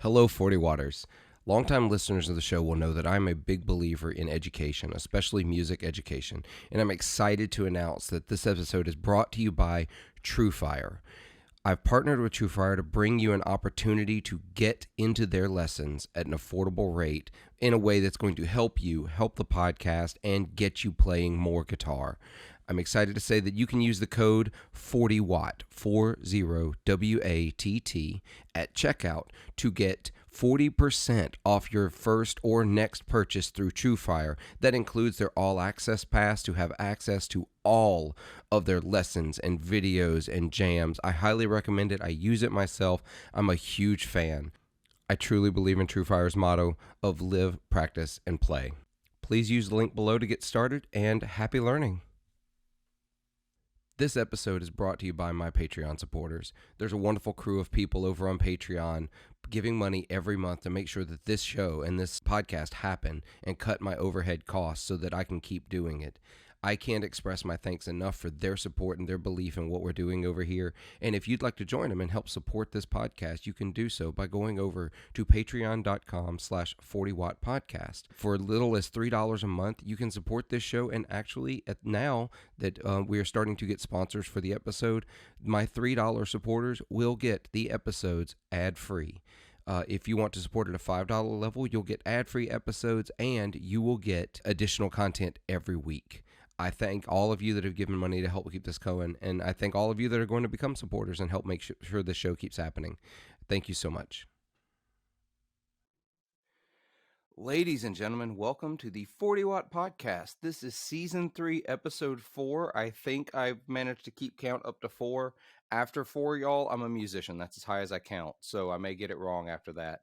Hello, 40 Waters. Longtime listeners of the show will know that I'm a big believer in education, especially music education, and I'm excited to announce that this episode is brought to you by TrueFire. I've partnered with TrueFire to bring you an opportunity to get into their lessons at an affordable rate in a way that's going to help you, help the podcast, and get you playing more guitar. I'm excited to say that you can use the code 40WATT, 40WATT, at checkout to get 40% off your first or next purchase through TrueFire. That includes their all access pass to have access to all of their lessons and videos and jams. I highly recommend it. I use it myself. I'm a huge fan. I truly believe in TrueFire's motto of live, practice, and play. Please use the link below to get started, and happy learning. This episode is brought to you by my Patreon supporters. There's a wonderful crew of people over on Patreon giving money every month to make sure that this show and this podcast happen and cut my overhead costs so that I can keep doing it. I can't express my thanks enough for their support and their belief in what we're doing over here. And if you'd like to join them and help support this podcast, you can do so by going over to patreon.com/40wattpodcast. For as little as $3 a month, you can support this show. And actually, now that we are starting to get sponsors for the episode, my $3 supporters will get the episodes ad-free. If you want to support at a $5 level, you'll get ad-free episodes and you will get additional content every week. I thank all of you that have given money to help keep this going, and I thank all of you that are going to become supporters and help make sure this show keeps happening. Thank you so much. Ladies and gentlemen, welcome to the 40 Watt Podcast. This is Season 3, Episode 4. I think I've managed to keep count up to 4. After 4, y'all, I'm a musician. That's as high as I count, so I may get it wrong after that.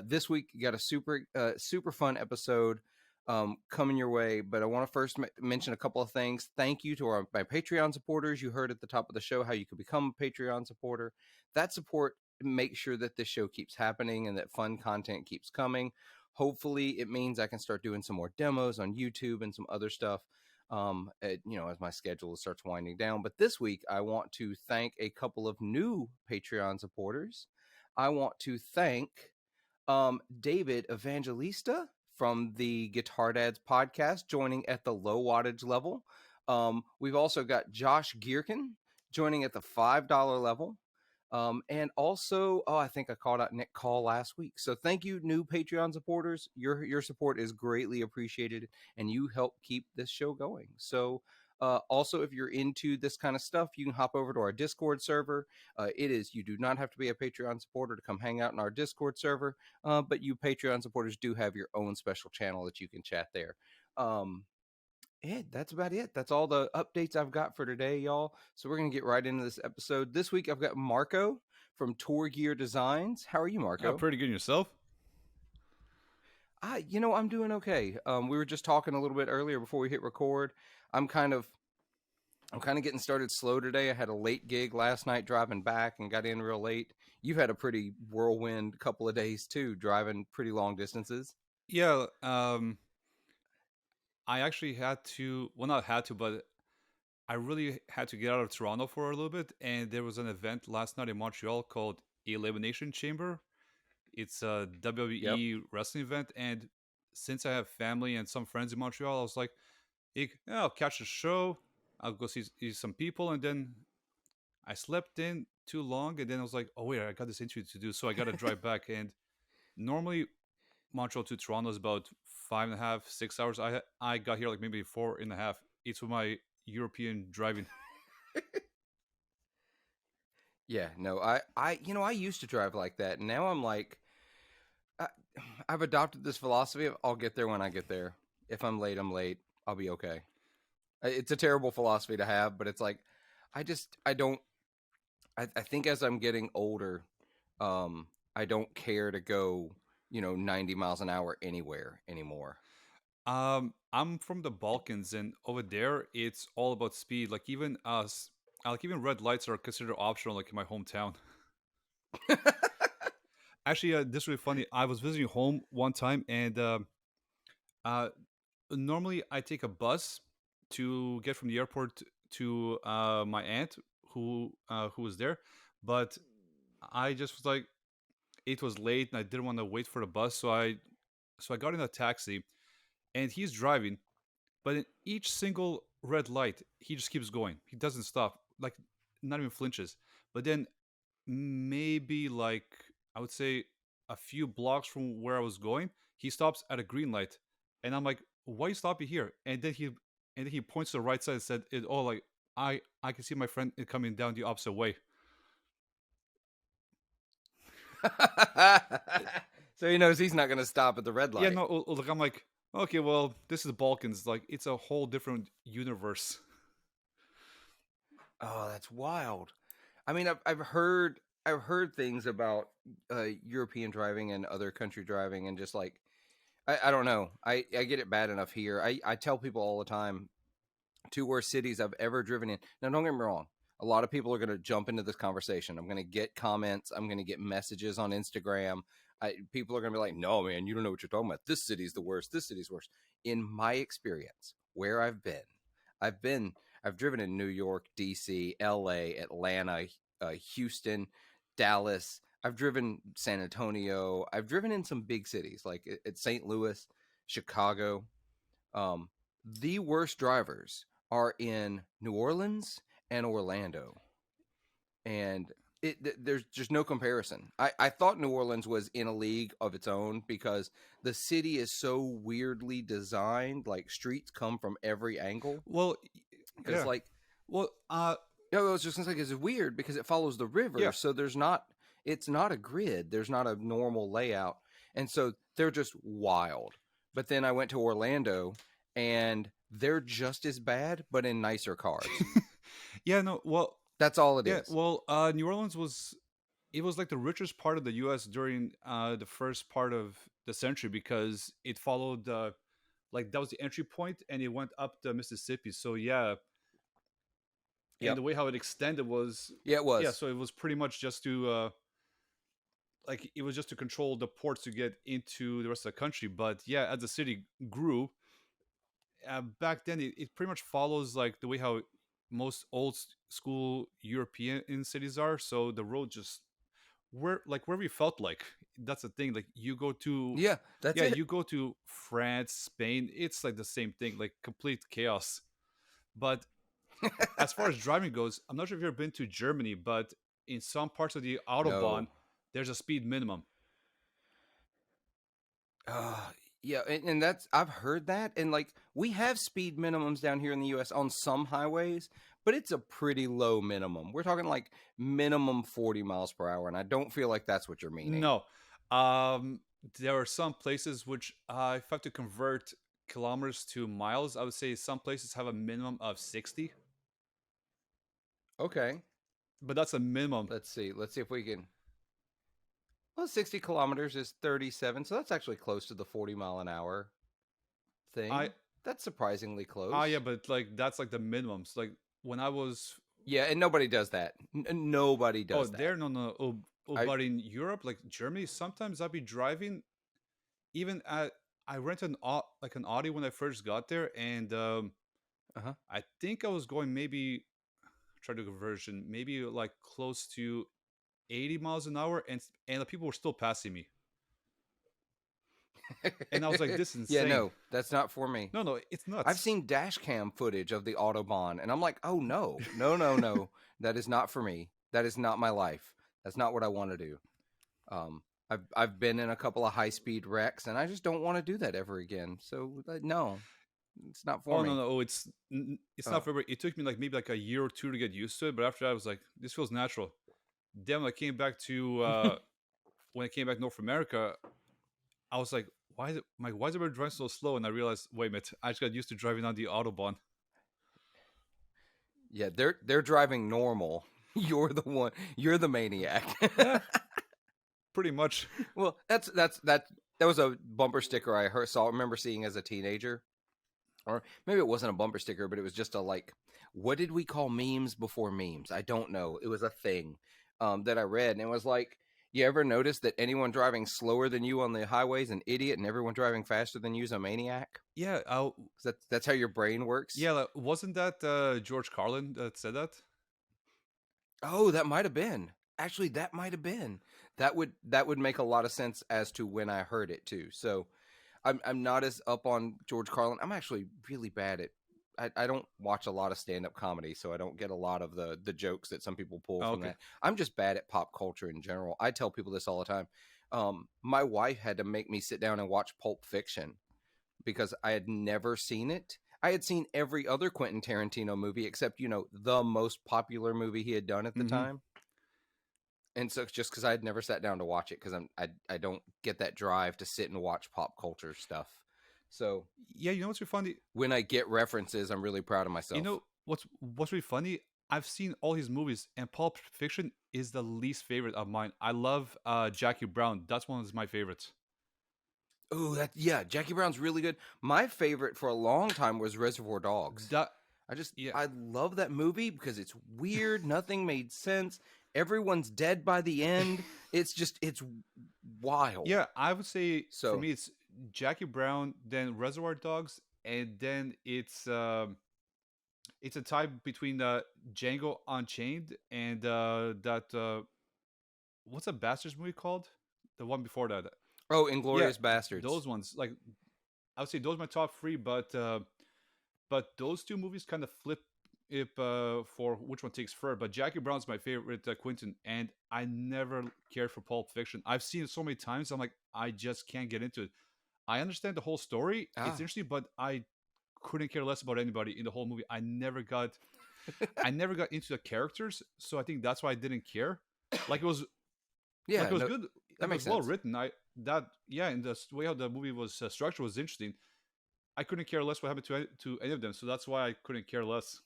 This week, you got a super fun episode coming your way, but I want to first mention a couple of things. Thank you to my Patreon supporters. You heard at the top of the show how you could become a Patreon supporter. That support makes sure that this show keeps happening and that fun content keeps coming. Hopefully, it means I can start doing some more demos on YouTube and some other stuff, as my schedule starts winding down. But this week, I want to thank a couple of new Patreon supporters. I want to thank David Evangelista from the Guitar Dads podcast, joining at the low wattage level. We've also got Josh Gierkin joining at the $5 level. And also, I think I called out Nick Call last week. So thank you, new Patreon supporters. Your support is greatly appreciated, and you help keep this show going. So also, if you're into this kind of stuff, you can hop over to our Discord server. You do not have to be a Patreon supporter to come hang out in our Discord server, but you Patreon supporters do have your own special channel that you can chat there. That's about it. That's all the updates I've got for today, y'all. So we're going to get right into this episode. This week, I've got Marko from TourGear Designs. How are you, Marko? Pretty good. Yourself? I'm doing okay. We were just talking a little bit earlier before we hit record. I'm kind of getting started slow today. I had a late gig last night driving back and got in real late. You've had a pretty whirlwind couple of days too, driving pretty long distances. Yeah. I actually had to, well, not had to, but I really had to get out of Toronto for a little bit. And there was an event last night in Montreal called Elimination Chamber. It's a WWE wrestling event. And since I have family and some friends in Montreal, I was like, I'll catch the show. I'll go see some people. And then I slept in too long. And then I was like, oh, wait, I got this interview to do. So I got to drive back. And normally Montreal to Toronto is about 5.5, 6 hours. I got here like maybe 4.5. It's with my European driving. Yeah, no, I used to drive like that, and now I'm like, I've adopted this philosophy of I'll get there when I get there. If I'm late, I'm late. I'll be okay. It's a terrible philosophy to have, but it's like, I think as I'm getting older, I don't care to go, 90 miles an hour anywhere anymore. I'm from the Balkans, and over there, it's all about speed. Like even even red lights are considered optional, like in my hometown. Actually, this is really funny. I was visiting home one time, and normally I take a bus to get from the airport to my aunt who was there, but I just was like, it was late and I didn't want to wait for the bus, so I got in a taxi, and he's driving, but in each single red light, he just keeps going. He doesn't stop, like not even flinches. But then maybe like I would say a few blocks from where I was going, he stops at a green light, and I'm like, "Why you stopping here?" And then he points to the right side and said, "It all like I can see my friend coming down the opposite way." So he knows he's not going to stop at the red Yeah, light. no, like I'm like, okay, well, this is the Balkans. Like it's a whole different universe. Oh, that's wild. I mean, I've heard things about European driving and other country driving, and just like I don't know. I get it bad enough here. I tell people all the time, two worst cities I've ever driven in. Now, don't get me wrong. A lot of people are going to jump into this conversation. I'm going to get comments. I'm going to get messages on Instagram. People are going to be like, no, man, you don't know what you're talking about. This city's the worst. This city's worse. In my experience, where I've been, I've driven in New York, DC, LA, Atlanta, Houston, Dallas. I've driven San Antonio. I've driven in some big cities like at St. Louis, Chicago. Um, the worst drivers are in New Orleans and Orlando, and there's just no comparison. I thought New Orleans was in a league of its own because the city is so weirdly designed. Like streets come from every angle. Well, Because yeah. like, Well, I was just gonna say, because it's weird because it follows the river, yeah. so it's not a grid. There's not a normal layout, and so they're just wild. But then I went to Orlando, and they're just as bad, but in nicer cars. Yeah, no, well, That's all it yeah, is. well, New Orleans was it was like the richest part of the U.S. during the first part of the century because it followed like that was the entry point and it went up the Mississippi. So yeah, and Yep. the way how it extended was Yeah, it yeah, was. so it was pretty much just to like it was just to control the ports to get into the rest of the country. But yeah, as the city grew, back then it pretty much follows like the way how most school European cities are. So the road just wherever you felt like. That's the thing. Like you go to Yeah, that's yeah, it. you go to France, Spain. It's like the same thing, like complete chaos. But as far as driving goes, I'm not sure if you've ever been to Germany, but in some parts of the Autobahn, No. there's a speed minimum. Uh, yeah, and that's I've heard that, and like we have speed minimums down here in the U.S. on some highways, but it's a pretty low minimum. We're talking like minimum 40 miles per hour, and I don't feel like that's what you're meaning. No. Um, there are some places which, if I have to convert kilometers to miles, I would say some places have a minimum of 60, Okay, but that's a minimum. let's see. Let's see if we can. Well, 60 kilometers is 37, so that's actually close to the 40 mile an hour I thing. That's surprisingly yeah, close. but like that's like the minimums. Like when I was Yeah, and nobody does that. Nobody oh does that. there no no I but in Europe like Germany, sometimes I'd be driving even at I rented like an Audi when I first got there, and uh-huh. I think I was going maybe try to conversion maybe like close to 80 miles an hour, and the people were still passing me, and I was like, this is Yeah, insane. no, that's not for me. No, no, it's I've nuts. seen dash cam footage of the Autobahn, and I'm like, oh no, no, no, no, that is not for me. That is not my life. That's not what I want to do. I've been in a couple of high speed wrecks, and I just don't want to do that ever again. So no, it's not for Oh no me. no, it's Uh, not for it took me like maybe like a year or two to get used to it, but after that I was like, this feels natural. Then when I came back to when I came back to North America, I was like, why is everybody driving so slow? And I realized, wait a minute, I just got used to driving on the Autobahn. yeah, they're driving normal. You're the one. You're the maniac. Yeah, pretty much. Well, that was a bumper sticker I remember seeing as a teenager, or maybe it wasn't a bumper sticker, but it was just a like, what did we call memes before memes? I don't know. It was a thing that I read, and it was like, you ever notice that anyone driving slower than you on the highway is an idiot, and everyone driving faster than you is a maniac? Yeah, 'Cause that's how your brain works. yeah, like, wasn't that George Carlin that said that? Oh, that might have been. Actually, that might have been. that would make a lot of sense as to when I heard it too. So I'm not as up on George Carlin. I'm actually really bad at. I don't watch a lot of stand up comedy, so I don't get a lot of the jokes that some people pull Oh, from okay. that. I'm just bad at pop culture in general. I tell people this all the time. My wife had to make me sit down and watch Pulp Fiction because I had never seen it. I had seen every other Quentin Tarantino movie except, the most popular movie he had done at the Mm-hmm. time. And so just because I had never sat down to watch it because I don't get that drive to sit and watch pop culture stuff. So Yeah, you know what's really funny? when I get references, I'm really proud of You myself. know what's really funny? I've seen all his movies, and Pulp Fiction is the least favorite of mine. I love Jackie Brown. That's one of my favorites. Oh, yeah, Jackie Brown's really good. My favorite for a long time was Reservoir Dogs. That yeah, I love that movie because it's weird. Nothing made sense. Everyone's dead by the end. It's wild. yeah. I would say for So, me it's Jackie Brown, then Reservoir Dogs, and then it's a tie between Django Unchained and that what's a Bastards movie called? The one before that. Yeah, Inglorious Bastards. those ones. Like I would say those are my top three, but those two movies kind of flip it for which one takes first. But Jackie Brown's my favorite Quentin, and I never cared for Pulp Fiction. I've seen it so many times. I'm like, I just can't get into it. I understand the whole story; it's Ah. interesting, but I couldn't care less about anybody in the whole movie. I never got into the characters, so I think that's why I didn't care. Like it was, Yeah, like it was no, good. that Like it makes was well sense. written. And the way how the movie was structured was interesting. I couldn't care less what happened to any of them, so that's why I couldn't care less.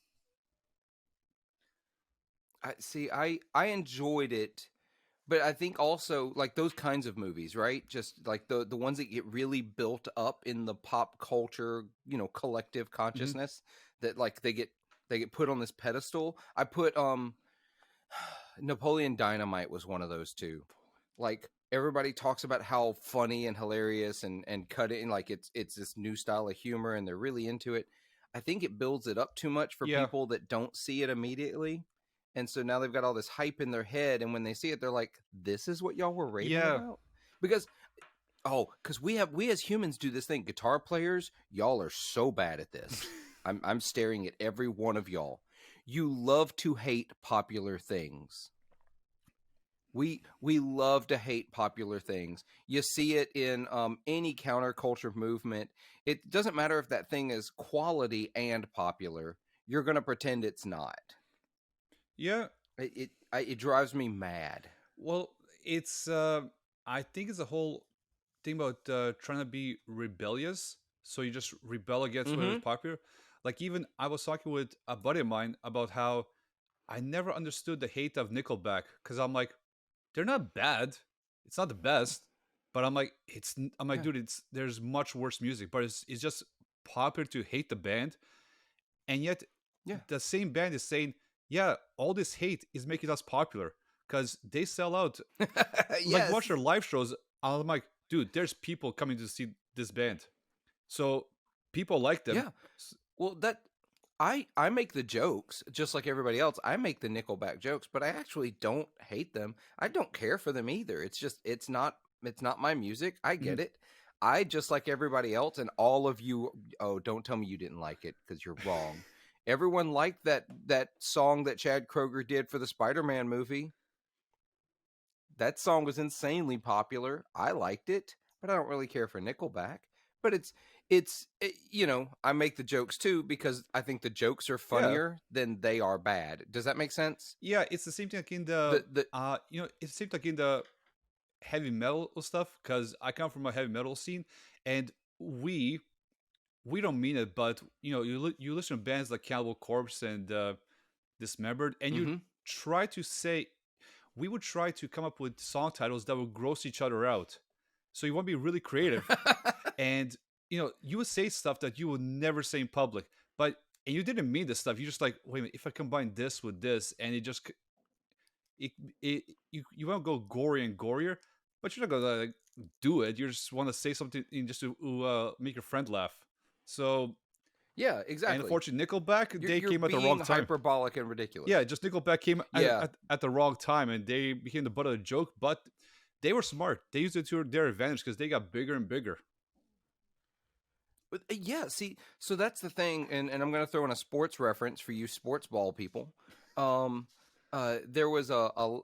I see. I enjoyed it, but I think also like those kinds of movies, right? Just like the ones that get really built up in the pop culture, collective Hmm. consciousness that like they get put on this pedestal. I put Napoleon Dynamite was one of those too. Like everybody talks about how funny and hilarious and cut it in like it's this new style of humor and they're really into it. I think it builds it up too much for Yeah, people that don't see it immediately. And so now they've got all this hype in their head and when they see it they're like this is what y'all were raving yeah, about? Because cuz we as humans do this thing. Guitar players, y'all are so bad at this. I'm staring at every one of y'all. You love to hate popular things. We love to hate popular things. You see it in any counterculture movement. It doesn't matter if that thing is quality and popular. You're going to pretend it's not. yeah. It drives me mad. Well, it's I think it's a whole thing about trying to be rebellious. So you just rebel against whatever's Mm-hmm. popular. Like even I was talking with a buddy of mine about how I never understood the hate of Nickelback because I'm like, they're not bad. It's not the best, but I'm like, Yeah, dude, there's much worse music, but it's just popular to hate the band, and yet yeah, the same band is saying, yeah, all this hate is making us popular because they sell out. Like watch yes, their live shows. I'm like, dude, there's people coming to see this band, so people like them. yeah. Well, I make the jokes just like everybody else. I make the Nickelback jokes, but I actually don't hate them. I don't care for them either. It's just it's not my music. I Mhm. get it. I just like everybody else and all of you. Oh, don't tell me you didn't like it because you're wrong. Everyone liked that song that Chad Kroeger did for the Spider-Man movie. That song was insanely popular. I liked it, but I don't really care for Nickelback. But I make the jokes too because I think the jokes are Yeah, funnier than they are bad. Does that make sense? yeah, it's the same thing like in The it's the same like in the heavy metal stuff because I come from a heavy metal scene, and we don't mean it, but you listen to bands like Cannibal Corpse and Dismembered, and you mm-hmm. try to say we would try to come up with song titles that would gross each other out. So you want to be really creative, and you would say stuff that you would never say in public, and you didn't mean this stuff. You just like, wait a minute, if I combine this with this, and it, it you want to go gory and gorier, but you're not gonna like, do it. You just want to say something just to make your friend laugh. So, Yeah, and exactly. unfortunately, Nickelback You're they you're came at the wrong being time. hyperbolic and ridiculous. Yeah, just Nickelback came Yeah. at the wrong time, and they became the butt of the joke. But they were smart. They used it to their advantage because they got bigger and bigger. Yeah, see, so that's the thing, and I'm going to throw in a sports reference for you sports ball people. Um, there was I'm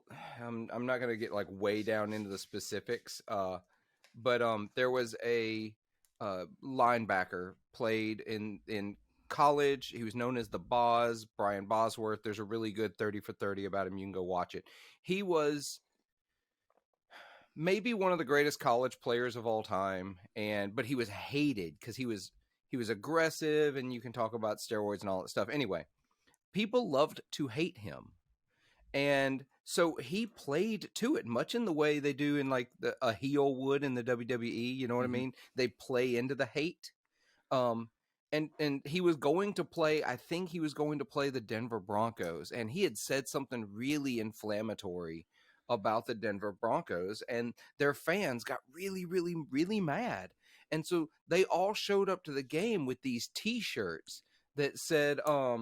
not going to get like way down into the specifics, but there was a linebacker played in college. He was known as the Boz, Brian Bosworth. There's a really good 30 for 30 about him. You can go watch it. He was maybe one of the greatest college players of all time, but he was hated because he was aggressive, and you can talk about steroids and all that stuff. Anyway, people loved to hate him, and so he played to it, much in the way they do in like a heel would in the WWE. You know what I Mm-hmm. mean? They play into the hate. Um, and he was going to play. I think he was going to play the Denver Broncos, and he had said something really inflammatory about the Denver Broncos, and their fans got really, really, really mad. And so they all showed up to the game with these T-shirts that said, let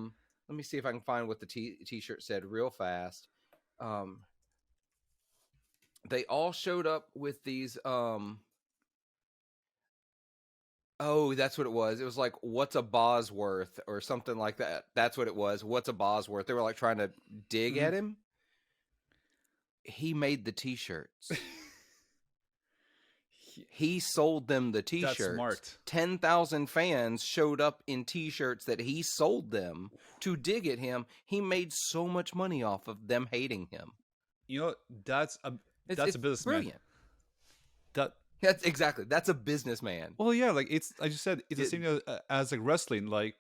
me see if I can find what the T-shirt said real fast. Um, they all showed up with these. Oh, that's what it was. It was like, "What's a Bosworth?" or something like that. That's what it was. "What's a Bosworth?" They were like trying to dig Mm-hmm. at him. He made the T-shirts. He sold them the That's T-shirts. smart. 10,000 fans showed up in T-shirts that he sold them to dig at him. He made so much money off of them hating him. You know, that's a It's businessman. brilliant. That That's exactly. That's a businessman. well, yeah, like it's like you said, it's the It, same as like wrestling. Like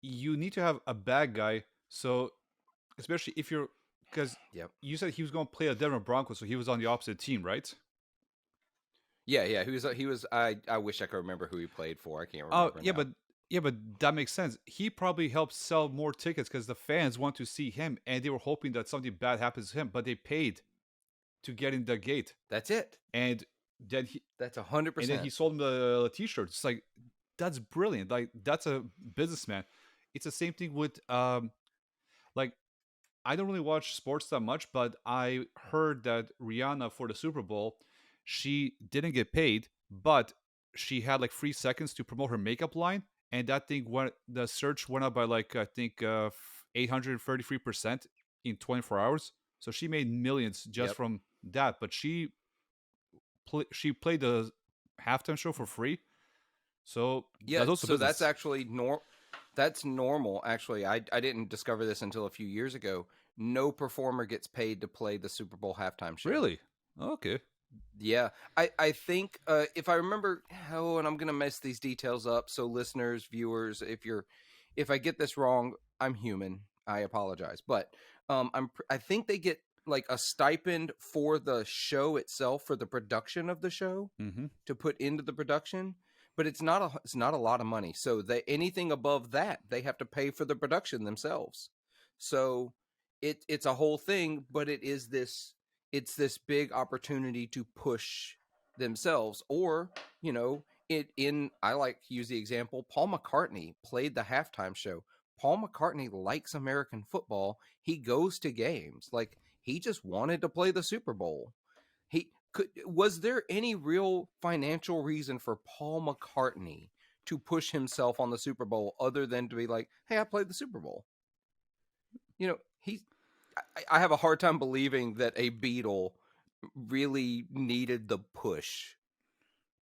you need to have a bad guy. So especially if you're because yep. you said he was going to play a Denver Broncos, so he was on the opposite team, right? Yeah, yeah. He was. I wish I could remember who he played for. I can't Oh remember yeah, now. but that makes sense. He probably helped sell more tickets because the fans want to see him, and they were hoping that something bad happens to him, but they paid to get in the gate, That's it. and then he That's 100 and then he percent. sold him the T-shirts. It's like that's brilliant. Like that's a businessman. It's the same thing with like I don't really watch sports that much, but I heard that Rihanna for the Super Bowl, she didn't get paid, but she had like 3 seconds to promote her makeup line, and that thing went the search went up by like I think 833% in 24 hours. So she made millions just Yep. from that. But she played the halftime show for free, so Yeah. that's also So that's business. actually That's normal. Actually, I didn't discover this until a few years ago. No performer gets paid to play the Super Bowl halftime show. Really? Okay. Yeah, I think if I remember, and I'm gonna mess these details up. So listeners, viewers, if I get this wrong, I'm human. I apologize, but I think they get like a stipend for the show itself, for the production of the show, Mm-hmm. to put into the production, but it's not a lot of money. So they anything above that, they have to pay for the production themselves. So it's a whole thing, but it's this big opportunity to push themselves. Or it in I like to use the example, Paul McCartney played the halftime show. Paul McCartney likes American football. He goes to games. Like, he just wanted to play the Super Bowl. He could Was there any real financial reason for Paul McCartney to push himself on the Super Bowl other than to be like, "Hey, I played the Super Bowl"? He I have a hard time believing that a Beatle really needed the push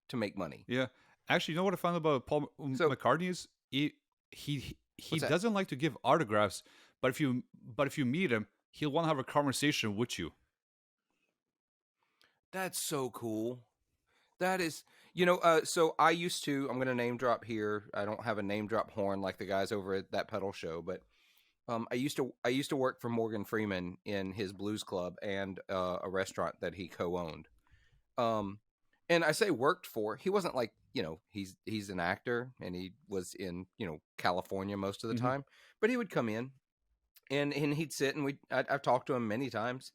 to make money. Yeah. Actually, you know what I found about Paul So, McCartney is he what's that? doesn't like to give autographs, but if you meet him, he'll want to have a conversation with you. That's so cool. That is, so I'm going to name drop here. I don't have a name drop horn like the guys over at that pedal show, but I used to work for Morgan Freeman in his blues club and a restaurant that he co-owned. Um, and I say worked for. He wasn't like, he's an actor, and he was in California most of the Hmm. time, but he would come in, and he'd sit, and I've talked to him many times.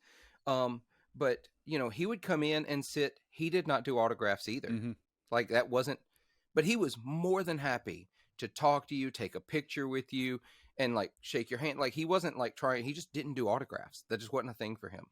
But he would come in and sit. He did not do autographs either. Hmm. Like, that wasn't. But he was more than happy to talk to you, take a picture with you, and like shake your hand. Like, he wasn't like trying. He just didn't do autographs. That just wasn't a thing for him.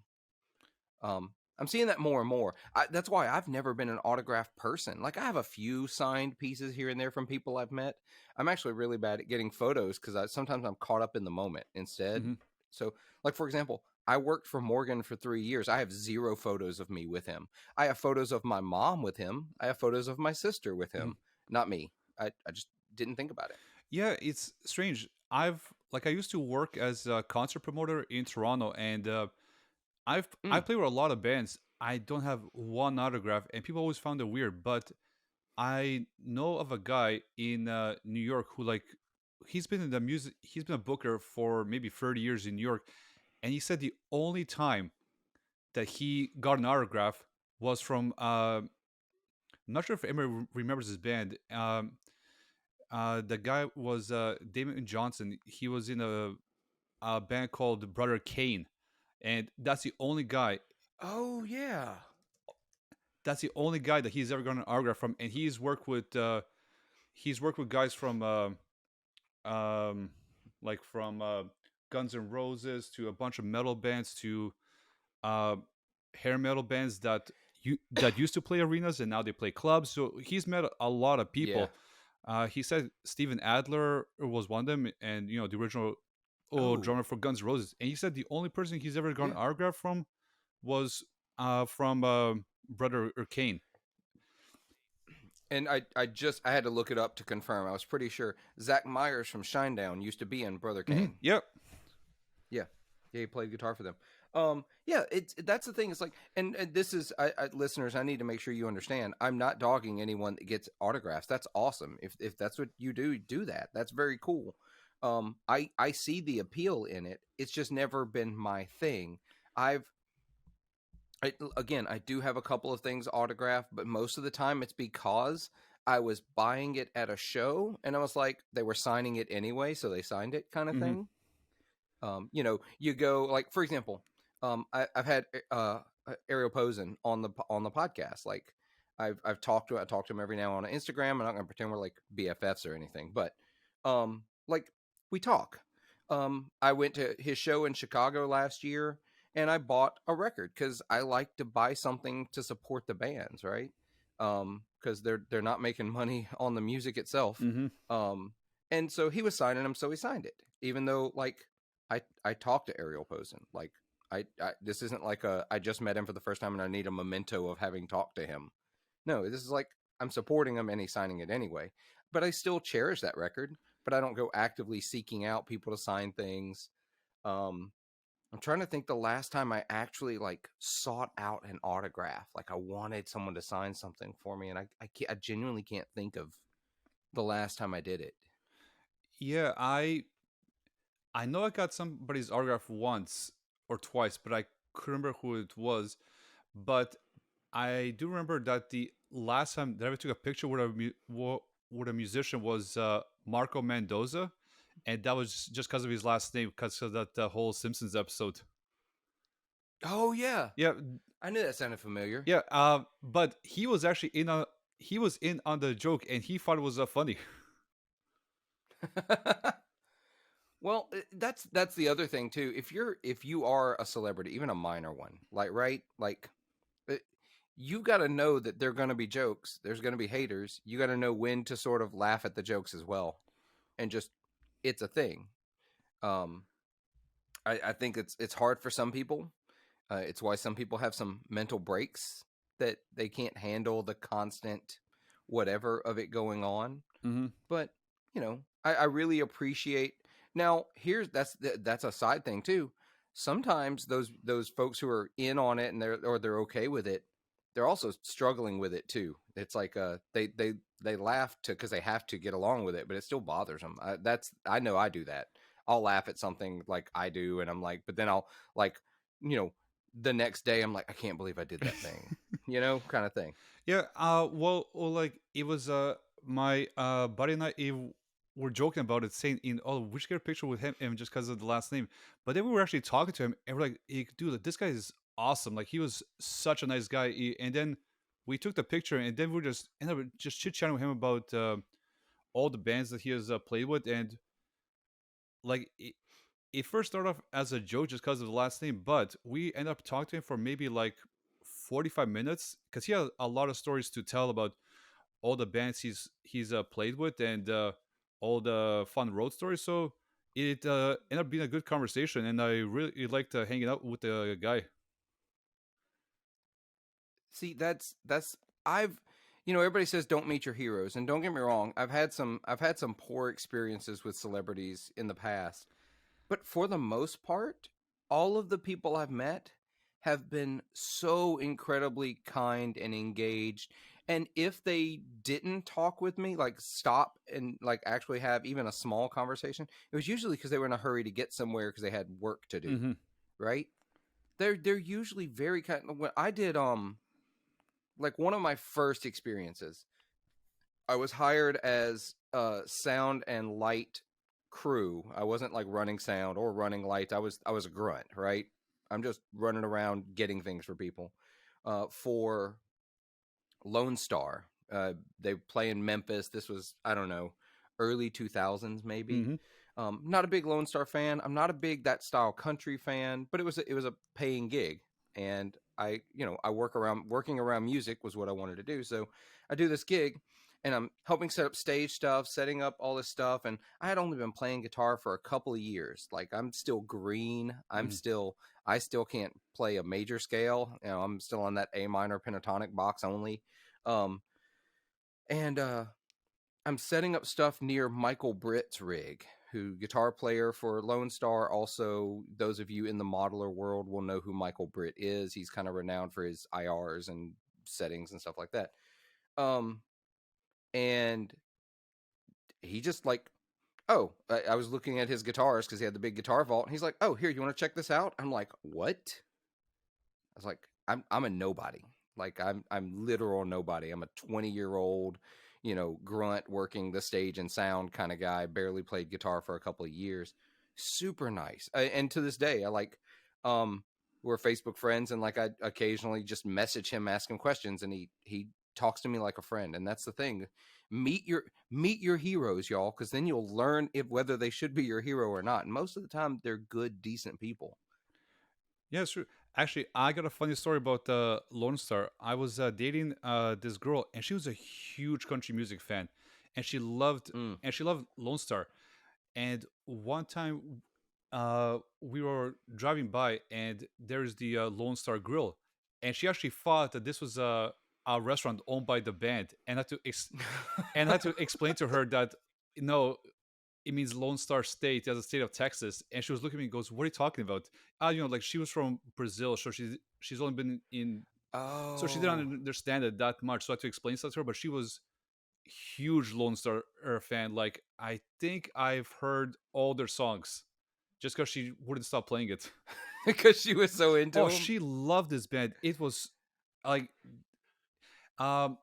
I'm seeing that more and more. That's why I've never been an autographed person. Like I have a few signed pieces here and there from people I've met. I'm actually really bad at getting photos because sometimes I'm caught up in the moment instead. Mm-hmm. So, like for example, I worked for Morgan for 3 years. I have zero photos of me with him. I have photos of my mom with him. I have photos of my sister with Mm-hmm. him. Not me. I just didn't think about it. Yeah, it's strange. I used to work as a concert promoter in Toronto, and I Mm. play with a lot of bands. I don't have one autograph, and people always found it weird. But I know of a guy in New York who he's been in the music. He's been a booker for maybe 30 years in New York, and he said the only time that he got an autograph was from. I'm not sure if anyone remembers his band. The guy was Damon Johnson. He was in a band called Brother Kane, and that's the only guy. Oh yeah. That's the only guy that he's ever gotten an autograph from, and he's worked with guys from um, from Guns N' Roses to a bunch of metal bands to uh, hair metal bands that used to play arenas and now they play clubs. So he's met a lot of Yeah. people. He said Steven Adler was one of them, and the original Oh drummer for Guns N' Roses. And he said the only person he's ever gotten yeah. an autograph from was from Brother Kane. And I had to look it up to confirm. I was pretty sure Zach Myers from Shinedown used to be in Brother Mm-hmm. Kane. Yep. Yeah, yeah, he played guitar for them. Yeah, that's the thing. It's like, and this is, listeners, I need to make sure you understand. I'm not dogging anyone that gets autographs. That's awesome. If that's what you do, do that. That's very cool. I see the appeal in it. It's just never been my thing. I've again, I do have a couple of things autographed, but most of the time it's because I was buying it at a show and I was like, they were signing it anyway, so they signed it kind of Mm-hmm. thing. You go like, for example, I've had Ariel Posen on the podcast. Like, I've I talk to him every now on Instagram. I'm not going to pretend we're like BFFs or anything, but like we talk. I went to his show in Chicago last year, and I bought a record because I like to buy something to support the bands, right? Because they're not making money on the music itself. Mm-hmm. Um, and so he was signing them, so he signed it, even though like I talked to Ariel Posen. Like I this isn't like I just met him for the first time and I need a memento of having talked to him. No, this is like I'm supporting him and he's signing it anyway. But I still cherish that record, but I don't go actively seeking out people to sign things. Um I'm trying to think the last time I actually like sought out an autograph. Like I wanted someone to sign something for me and I genuinely can't think of the last time I did it. Yeah, I know I got somebody's autograph once or twice, but I couldn't remember who it was. But I do remember that the last time that I ever took a picture with with a musician was Marco Mendoza, and that was just because of his last name, because of that whole Simpsons episode. Oh yeah. Yeah, I knew that sounded familiar. yeah. But he was actually he was in on the joke, and he thought it was funny. Well, that's the other thing too. If you are a celebrity, even a minor one, like right, like you got to know that there're going to be jokes. There's going to be haters. You got to know when to sort of laugh at the jokes as well, and just it's a thing. Um, I think it's hard for some people. It's why some people have some mental breaks that they can't handle the constant whatever of it going on. Mm-hmm. But I really appreciate. Now here's that's a side thing too. Sometimes those folks who are in on it and they're okay with it, they're also struggling with it too. It's like they laugh to because they have to get along with it, but it still bothers them. I know I do that. I'll laugh at something like I do, and I'm like, but then I'll like, you know, the next day I'm like, I can't believe I did that thing, kind of thing. Yeah. Well, like it was my buddy and were joking about it, saying, "Oh, we should get a picture with him just because of the last name." But then we were actually talking to him, and we're like, hey, "Dude, like, this guy is awesome. Like he was such a nice guy." And then we took the picture, and then we just ended up just chit chatting with him about all the bands that he has played with, and like it first started off as a joke just because of the last name, but we ended up talking to him for maybe like 45 minutes because he had a lot of stories to tell about all the bands he's played with and all the fun road stories. So it ended up being a good conversation, and I really liked hanging out with the guy. See, that's I've everybody says don't meet your heroes, and don't get me wrong, I've had some poor experiences with celebrities in the past. But for the most part, all of the people I've met have been so incredibly kind and engaged. And if they didn't talk with me, like stop and like actually have even a small conversation, it was usually because they were in a hurry to get somewhere because they had work to do, Mm-hmm. right? They're usually very kind. When I did like one of my first experiences, I was hired as sound and light crew. I wasn't like running sound or running lights. I was a grunt, right? I'm just running around getting things for people. For Lone Star, they play in Memphis. This was, I don't know, early 2000s maybe. Mm-hmm. Not a big Lone Star fan. I'm not a big that style country fan, but it was a paying gig, and I working around music was what I wanted to do. So I do this gig, and I'm helping set up stage stuff, setting up all this stuff, and I had only been playing guitar for a couple of years. Like I'm still green. Mm-hmm. I still can't play a major scale. I'm still on that A minor pentatonic box only. Um, and I'm setting up stuff near Michael Britt's rig, who guitar player for Lone Star. Also, those of you in the modeler world will know who Michael Britt is. He's kind of renowned for his IRs and settings and stuff like that. Um, and he just like, oh, I was looking at his guitars because he had the big guitar vault. And he's like, oh, here, you want to check this out? I'm like, what? I was like, I'm a nobody. Like I'm literal nobody. I'm a 20-year-old, grunt working the stage and sound kind of guy. Barely played guitar for a couple of years. Super nice. And to this day, I like we're Facebook friends, and like I occasionally just message him, ask him questions, and he talks to me like a friend. And that's the thing. Meet your heroes, y'all, because then you'll learn if whether they should be your hero or not. And most of the time, they're good, decent people. Yeah, it's true. Actually, I got a funny story about Lone Star. I was dating this girl, and she was a huge country music fan, and Mm. she loved Lone Star. And one time, we were driving by, and there's the Lone Star Grill, and she actually thought that this was a restaurant owned by the band, and I had to explain to her that no, it means Lone Star State as a state of Texas. And she was looking at me and goes, "What are you talking about?" Like she was from Brazil, so she's only been in, so she didn't Oh. understand it that much. So I had to explain stuff to her, but she was huge Lone Star fan. Like I think I've heard all their songs just because she wouldn't stop playing it. Because she was so into Oh, him. she loved this band. It was like um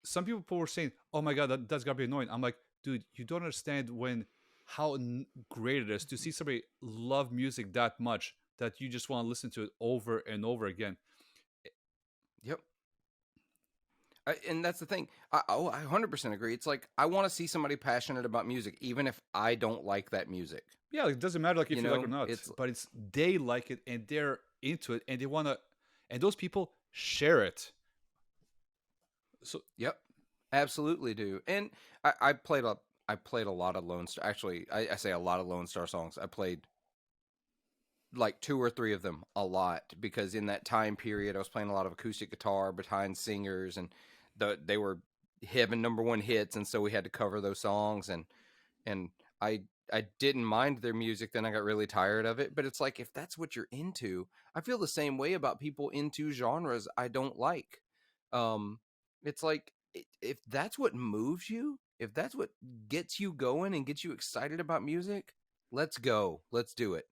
some people were saying, "Oh my god, that's gotta be annoying." I'm like, dude, you don't understand how great it is to see somebody love music that much that you just want to listen to it over and over again. Yep. And that's the thing. I 100% agree. It's like I want to see somebody passionate about music, even if I don't like that music. Yeah, like, it doesn't matter like if you like it or not, It's but it's they like it and they're into it and they want to, and those people share it. So yep, absolutely do. And I played a lot of Lone Star. Actually, I say a lot of Lone Star songs. I played like two or three of them a lot because in that time period I was playing a lot of acoustic guitar behind singers, and they were having number one hits, and so we had to cover those songs, and I I didn't mind their music. Then I got really tired of it. But it's like if that's what you're into, I feel the same way about people into genres I don't like. Um, it's like if that's what moves you, if that's what gets you going and gets you excited about music, let's go. Let's do it.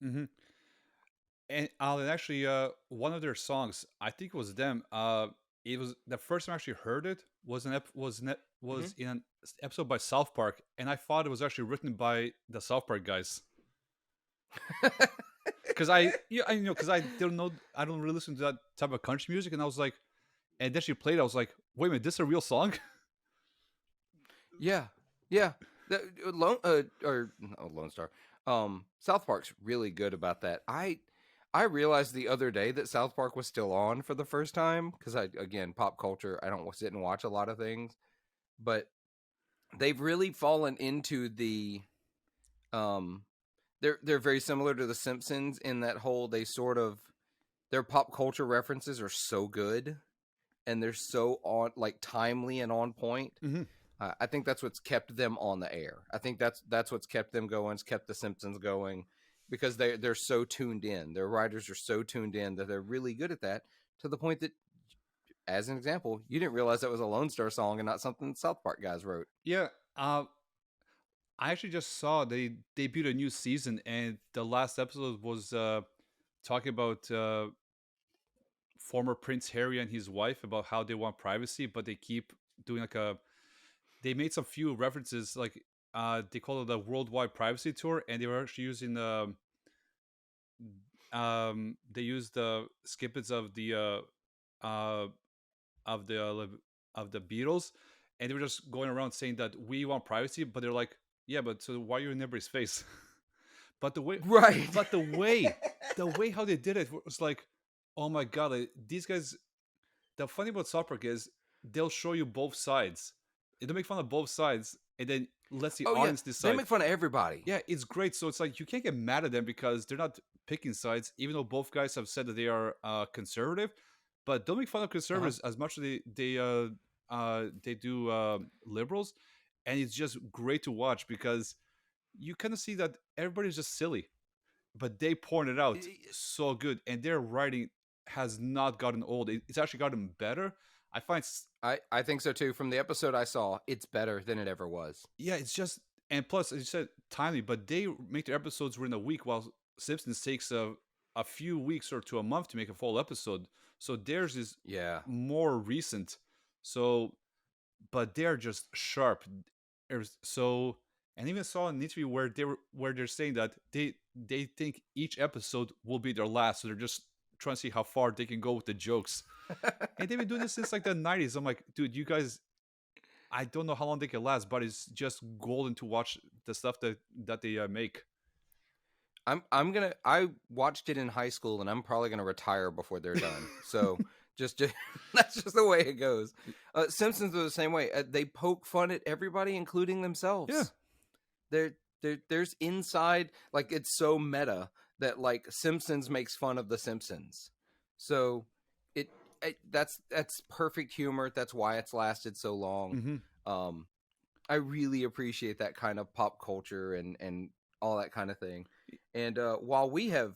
mhm. And actually, one of their songs, I think it was them. It was the first time I actually heard it was Hmm. was in an episode by South Park, and I thought it was actually written by the South Park guys. Because because I don't know, I don't really listen to that type of country music, and I was like, and then she played, I was like, wait a minute, this is a real song? Yeah, yeah. The Lone or no, Lone Star. South Park's really good about that. I realized the other day that South Park was still on for the first time because again, pop culture. I don't sit and watch a lot of things, but they've really fallen into um, they're very similar to the Simpsons in that whole they sort of their pop culture references are so good and they're so on like timely and on point. Hmm. I think that's what's kept them on the air. I think that's what's kept them going. It's kept the Simpsons going because they're so tuned in. Their writers are so tuned in that they're really good at that to the point that, as an example, you didn't realize that was a Lone Star song and not something South Park guys wrote. Yeah, I actually just saw they debuted a new season, and the last episode was talking about former Prince Harry and his wife about how they want privacy, but they keep doing like a. They made some few references, like they call it the Worldwide Privacy Tour, and they were actually using they used the snippets uh of the of the Beatles, and they were just going around saying that we want privacy, but they're like, yeah, but so why are you in everybody's face? but the way, Right. but the way how they did it was like, oh my god, like, these guys. The funny about South Park is they'll show you both sides. They'll make fun of both sides, and then lets the Oh yeah, audience they decide. make fun of everybody. Yeah, it's great. So it's like you can't get mad at them because they're not picking sides, even though both guys have said that they are conservative. But don't make fun of Uh-huh. conservatives as much as they do liberals, and it's just great to watch because you kind of see that everybody's just silly, but they point it out so good, and their writing has not gotten old. It's actually gotten better. I find I think so too. From the episode I saw, it's better than it ever was. yeah, it's just and plus as you said timely, but they make their episodes within a week, while Simpsons takes a few weeks or to a month to make a full episode. So theirs is Yeah. more recent. So, but they're just sharp. So, and even saw an interview where they're saying that they think each episode will be their last. So they're just trying to see how far they can go with the jokes. And they've been doing this since like the 90s. I'm like, dude, you guys, I don't know how long they can last, but it's just golden to watch the stuff that they make. I watched it in high school and I'm probably gonna retire before they're done. So just that's just the way it goes. Simpsons are the same way. They poke fun at everybody, including Yeah. themselves. There's inside like it's so meta that like Simpsons makes fun of the Simpsons. So it, that's perfect humor. That's why it's lasted so long. Mm-hmm. Um, I really appreciate that kind of pop culture and all that kind of thing. And while we have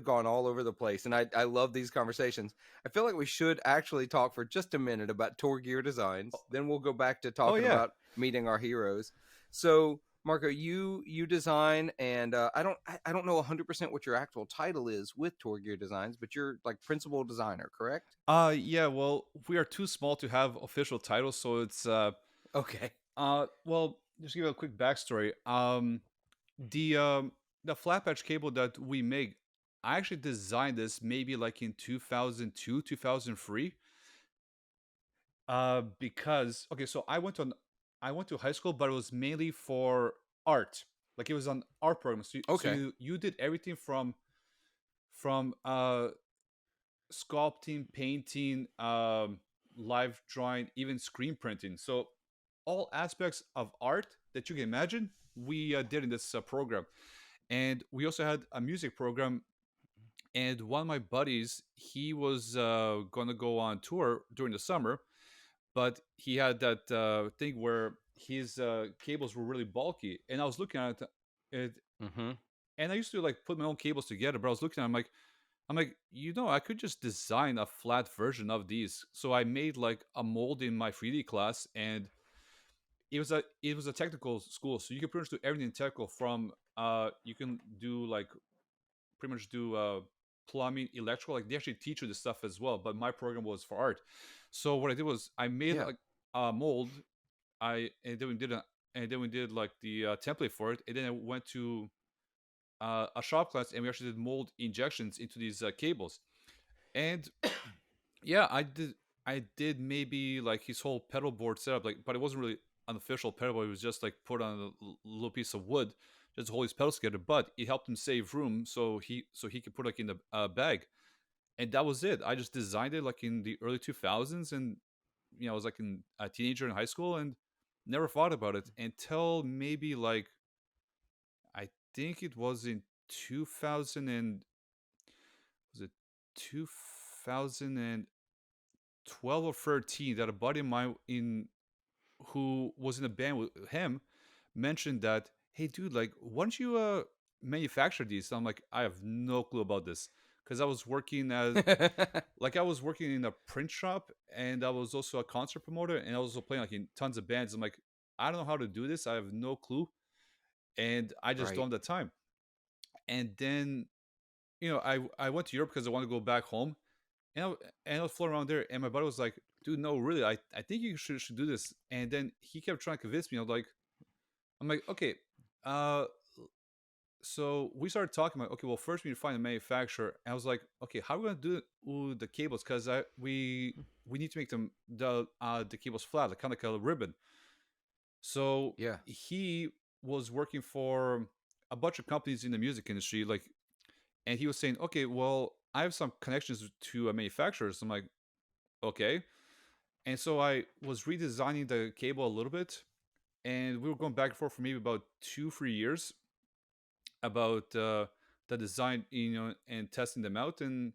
gone all over the place, and I love these conversations. I feel like we should actually talk for just a minute about TourGear Designs. Then we'll go back to Oh talking yeah. about meeting our heroes. So, Marco, you design, and I don't know 100% what your actual title is with TourGear Designs, but you're like principal designer, correct? Yeah, well, we are too small to have official titles, so it's Okay. well, just give you a quick backstory. The the flat patch cable that we make, I actually designed this maybe like in 2002, 2003. Because okay, so I went to high school, but it was mainly for art. Like it was an art program. So Okay. you did everything from sculpting, painting, live drawing, even screen printing. So all aspects of art that you can imagine, we did in this program. And we also had a music program. And one of my buddies, he was going to go on tour during the summer, but he had that thing where his cables were really bulky. And I was looking at it, Mm-hmm. and I used to like put my own cables together, but I was looking at it, I'm like, I could just design a flat version of these. So I made like a mold in my 3D class, and it was a technical school, so you can pretty much do everything technical. From you can do like pretty much do plumbing, electrical. Like they actually teach you this stuff as well. But my program was for art. So what I did was I made Yeah. like a mold. I and then we did a, and then we did like the template for it, and then I went to a shop class, and we actually did mold injections into these cables. And yeah, I did maybe like his whole pedal board setup, like, but it wasn't really an official pedal board. It was just like put on a little piece of wood, just to hold his pedals together, but it helped him save room so he could put like in the bag, and that was it. I just designed it like in the early 2000s, and I was like a teenager in high school and never thought about it until maybe like I think it was in 2000 and was it 2012 or 13 that a buddy of mine in who was in a band with him mentioned that, hey dude, like why don't you manufacture these? And I'm like, I have no clue about this, because I was working in a print shop, and I was also a concert promoter, and I was also playing like in tons of bands. I'm like, I don't know how to do this. I have no clue, and I just Right. don't have the time. And then I went to Europe because I wanted to go back home, and I was floating around there, and my buddy was like, dude, no, really, I think you should do this. And then he kept trying to convince me. I'm like, okay, uh, so we started talking about, okay, well, first we need to find a manufacturer. And I was like, okay, how are we gonna do it with the cables? Because we need to make the cables flat, like kind of like a ribbon. So Yeah. he was working for a bunch of companies in the music industry, like, and he was saying, okay, well, I have some connections to manufacturers. I'm like, okay. And so I was redesigning the cable a little bit, and we were going back and forth for maybe about 2 3 years about the design, and testing them out. And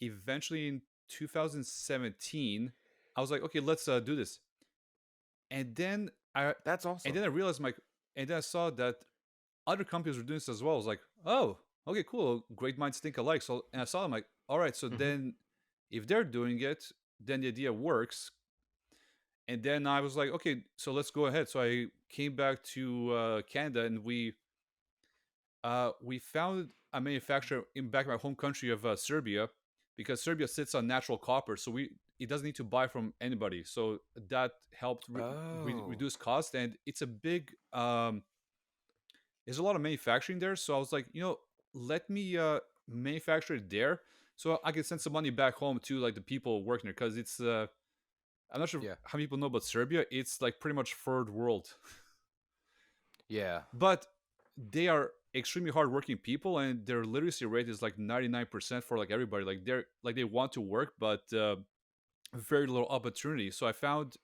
eventually in 2017, I was like, okay, let's do this. And then I That's and awesome. then I realized, like, and then I saw that other companies were doing this as well. I was like, oh, okay, cool, great minds think alike. So, and I saw them like, all right, so Hmm. then if they're doing it, then the idea works. And then I was like, okay, so let's go ahead. So I came back to Canada, and we found a manufacturer in back in my home country of Serbia, because Serbia sits on natural copper, so we it doesn't need to buy from anybody. So that helped Oh, reduce cost, and it's a big there's a lot of manufacturing there. So I was like, let me manufacture it there, so I can send some money back home to like the people working there, because it's I'm not sure yeah. how many people know about Serbia. It's like pretty much third world, Yeah. but they are extremely hardworking people, and their literacy rate is like 99% for like everybody. Like they want to work, but very little opportunity. So I found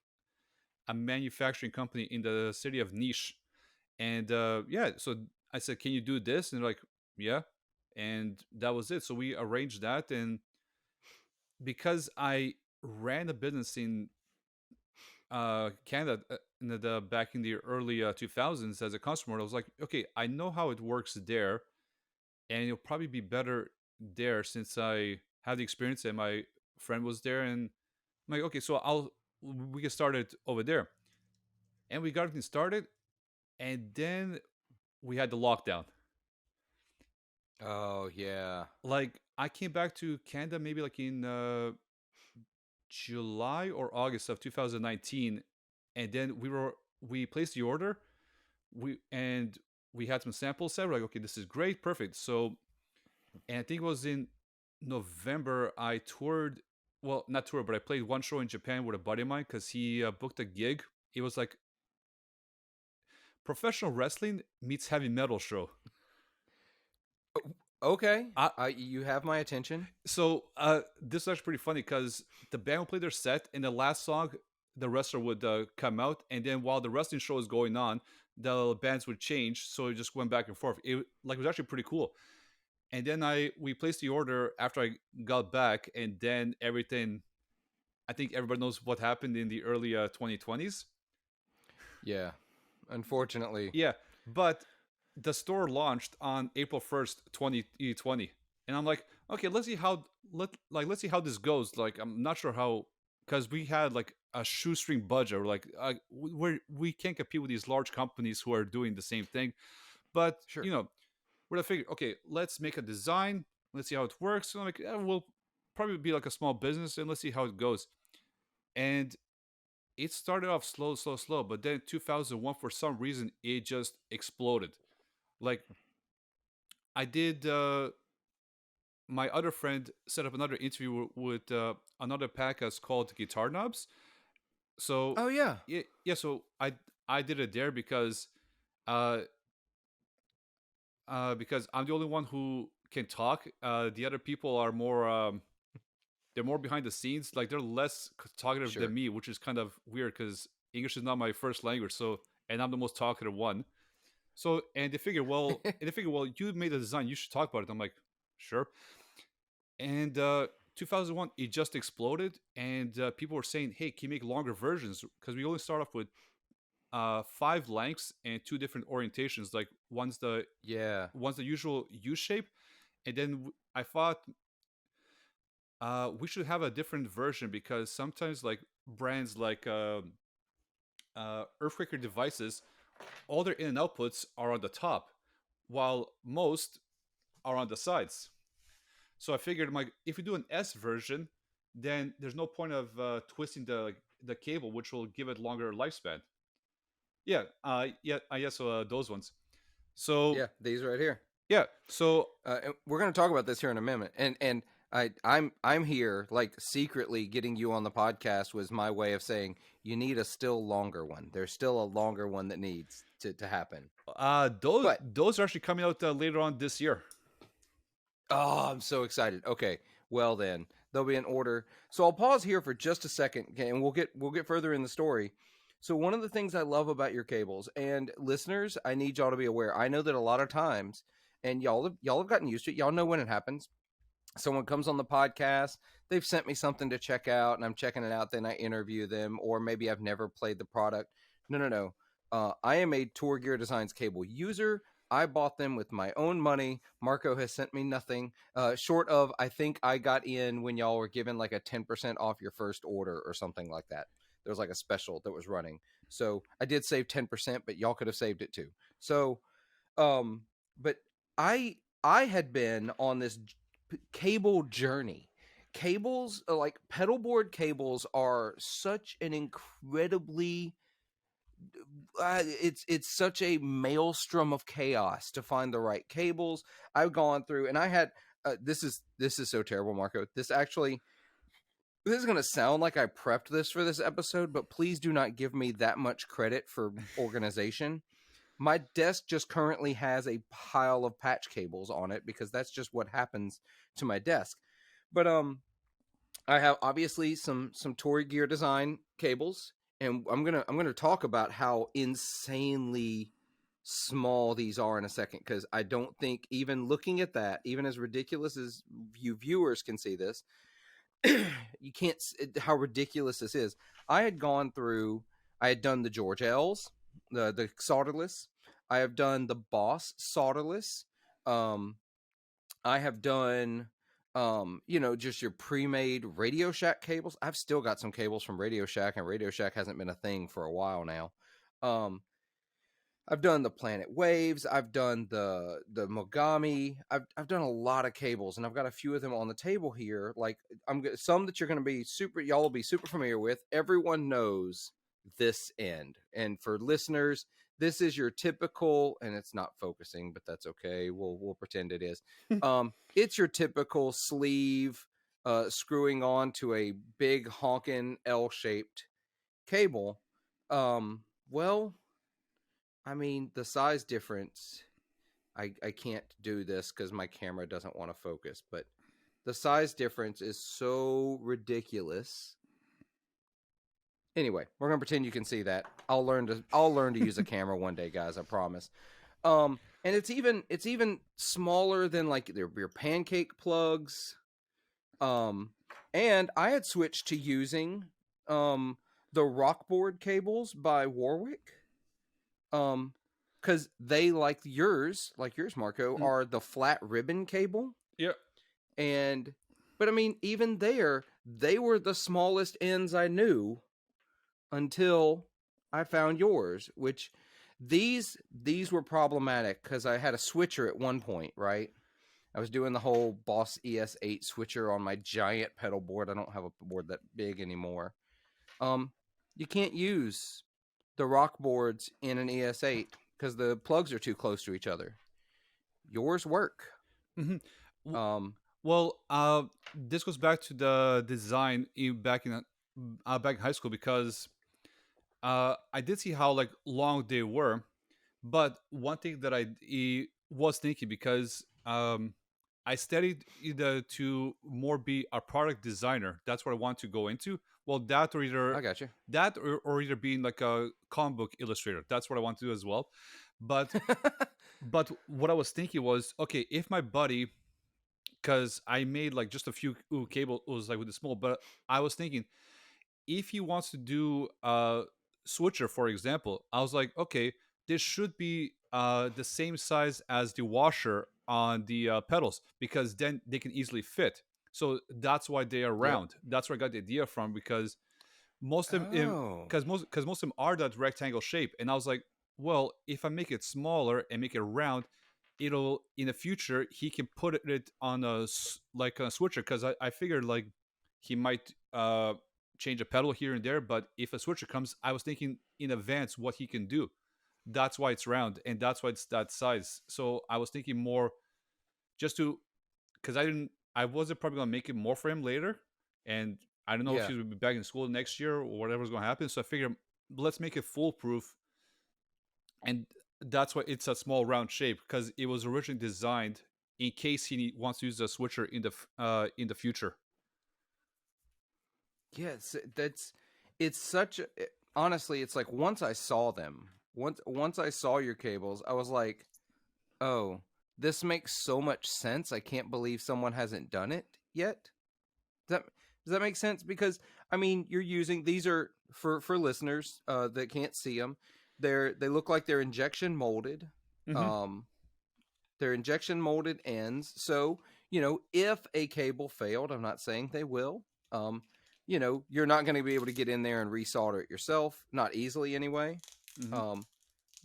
a manufacturing company in the city of Niš, and yeah, so I said, can you do this? And they're like, yeah. And that was it. So we arranged that, and because I ran a business in Canada in back in the early 2000s as a customer, I was like, okay, I know how it works there, and it'll probably be better there since I had the experience and my friend was there. And I'm like, okay, so I'll we get started over there, and we got everything started, and then we had the lockdown. Oh, yeah. Like I came back to Canada maybe like in July or August of 2019, and then we placed the order. We had some samples set. We're like, okay, this is great, perfect. So, and I think it was in November I toured. Well, not toured, but I played one show in Japan with a buddy of mine because he booked a gig. It was like professional wrestling meets heavy metal show. Okay. I, You have my attention. so this is actually pretty funny because the band would play their set, and the last song the wrestler would come out, and then while the wrestling show is going on, the bands would change, so it just went back and forth. It was actually pretty cool. And then we placed the order after I got back, and then everything. I think everybody knows what happened in the early 2020s. Yeah. Unfortunately. Yeah, but the store launched on April 1st, 2020, and I'm like, okay, let's see how this goes. Like, I'm not sure how, because we had like a shoestring budget. We're like, we can't compete with these large companies who are doing the same thing. But Sure. we're gonna figure, okay, let's make a design. Let's see how it works. So I'm like, we'll probably be like a small business, and let's see how it goes. And it started off slow, slow, slow, but then 2001, for some reason, it just exploded. Like I did, my other friend set up another interview with another podcast called Guitar Knobs. So Oh, yeah. yeah, so I did it there because because I'm the only one who can talk. The other people are more they're more behind the scenes. Like they're less talkative than Sure. me, which is kind of weird because English is not my first language. So and I'm the most talkative one. So and they figure, well, you made the design, you should talk about it. I'm like, sure. And 2001, it just exploded, and people were saying, "Hey, can you make longer versions?" Because we only start off with five lengths and two different orientations. Like Yeah. one's the usual U shape, and then I thought we should have a different version because sometimes like brands like Earthquaker devices, all their in and outputs are on the top, while most are on the sides. So I figured, like, if you do an S version, then there's no point of twisting the cable, which will give it longer lifespan. Yeah. So those ones. So Yeah, these right here. yeah, so And we're going to talk about this here in a minute. And I'm here like secretly getting you on the podcast was my way of saying you need a still longer one. There's still a longer one that needs to happen. those But those are actually coming out later on this year. oh, I'm so excited. Okay, well then they'll be in order. So I'll pause here for just a second, okay, and we'll get further in the story. So one of the things I love about your cables, and listeners, I need y'all to be aware. I know that a lot of times, and y'all have gotten used to it. Y'all know when it happens. Someone comes on the podcast, they've sent me something to check out, and I'm checking it out. Then I interview them, or maybe I've never played the product. No, no, no. I am a TourGear Designs cable user. I bought them with my own money. Marko has sent me nothing short of I think I got in when y'all were given like a 10% off your first order or something like that. There was like a special that was running. So I did save 10%, but y'all could have saved it too. So, um, but I had been on this cable journey. Cables, like pedalboard cables, are such an incredibly it's such a maelstrom of chaos to find the right cables. I've gone through, and I had this is so terrible, Marko. This is going to sound like I prepped this for this episode, but please do not give me that much credit for organization. My desk just currently has a pile of patch cables on it because that's just what happens to my desk. But I have obviously some TourGear Design cables, and I'm gonna talk about how insanely small these are in a second because I don't think even looking at that, even as ridiculous as you viewers can see this, you can't how ridiculous this is. I had gone through. I had done the George L's, the solderless. I have done the Boss solderless. Um, I have done just your pre-made Radio Shack cables. I've still got some cables from Radio Shack, and Radio Shack hasn't been a thing for a while now. Um, I've done the Planet Waves. I've done the Mogami. I've done a lot of cables, and I've got a few of them on the table here. Like some that you're going to be y'all will be super familiar with. Everyone knows this end, and for listeners, this is your typical, and it's not focusing, but that's okay. We'll pretend it is. It's your typical sleeve screwing on to a big honking L-shaped cable. Well, I mean, the size difference, I can't do this because my camera doesn't want to focus, but the size difference is so ridiculous. Anyway, we're gonna pretend you can see that. I'll learn to use a camera one day, guys. I promise. And it's even smaller than like your pancake plugs. And I had switched to using the Rockboard cables by Warwick. Because they like yours, Marko, Mm, are the flat ribbon cable. yeah. And but I mean, even there, they were the smallest ends I knew until I found yours, which these were problematic because I had a switcher at one point, right? I was doing the whole Boss ES8 switcher on my giant pedal board. I don't have a board that big anymore. You can't use the rock boards in an ES8 because the plugs are too close to each other. Yours work. hmm Um, Well, this goes back to the design back in high school because I did see how like long they were, but one thing that was thinking because I studied either to more be a product designer. That's what I want to go into. Well, that or either I got you. or either being like a comic book illustrator. That's what I want to do as well. But but what I was thinking was, okay, if my buddy, because I made like just a few cable was like with the small, but I was thinking if he wants to do a switcher, for example, I was like, okay, this should be the same size as the washer on the pedals because then they can easily fit. So that's why they are Yep. round. That's where I got the idea from because most of them, Oh. because most of them are that rectangle shape, and I was like, well, if I make it smaller and make it round, it'll in the future he can put it on like a switcher because I figured like he might change a pedal here and there, but if a switcher comes, I was thinking in advance what he can do. That's why it's round and that's why it's that size. So I was thinking more just to because I wasn't probably gonna make it more for him later, and I don't know if Yeah. he's gonna be back in school next year or whatever's gonna happen. So I figured let's make it foolproof, and that's why it's a small round shape because it was originally designed in case he wants to use a switcher in the future. Yes, it's such honestly, it's like once I saw them, once I saw your cables, I was like, "Oh, this makes so much sense. I can't believe someone hasn't done it yet." Does that does that make sense? Because I mean, you're using these are for listeners that can't see them. They look like they're injection molded. Mm-hmm. Um, they're injection molded ends. So, if a cable failed, I'm not saying they will. Um, you're not going to be able to get in there and resolder it yourself, not easily anyway. Mm-hmm. Um,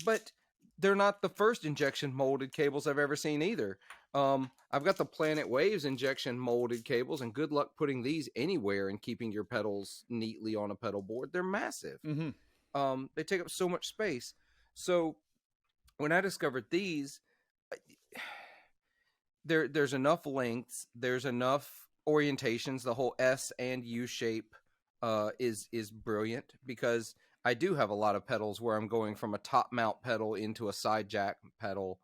but they're not the first injection molded cables I've ever seen either. I've got the Planet Waves injection molded cables, and good luck putting these anywhere and keeping your pedals neatly on a pedal board. They're massive. Mm-hmm. They take up so much space. So when I discovered these, there's enough lengths, there's enough orientations. The whole S and U shape is brilliant because I do have a lot of pedals where I'm going from a top mount pedal into a side jack pedal,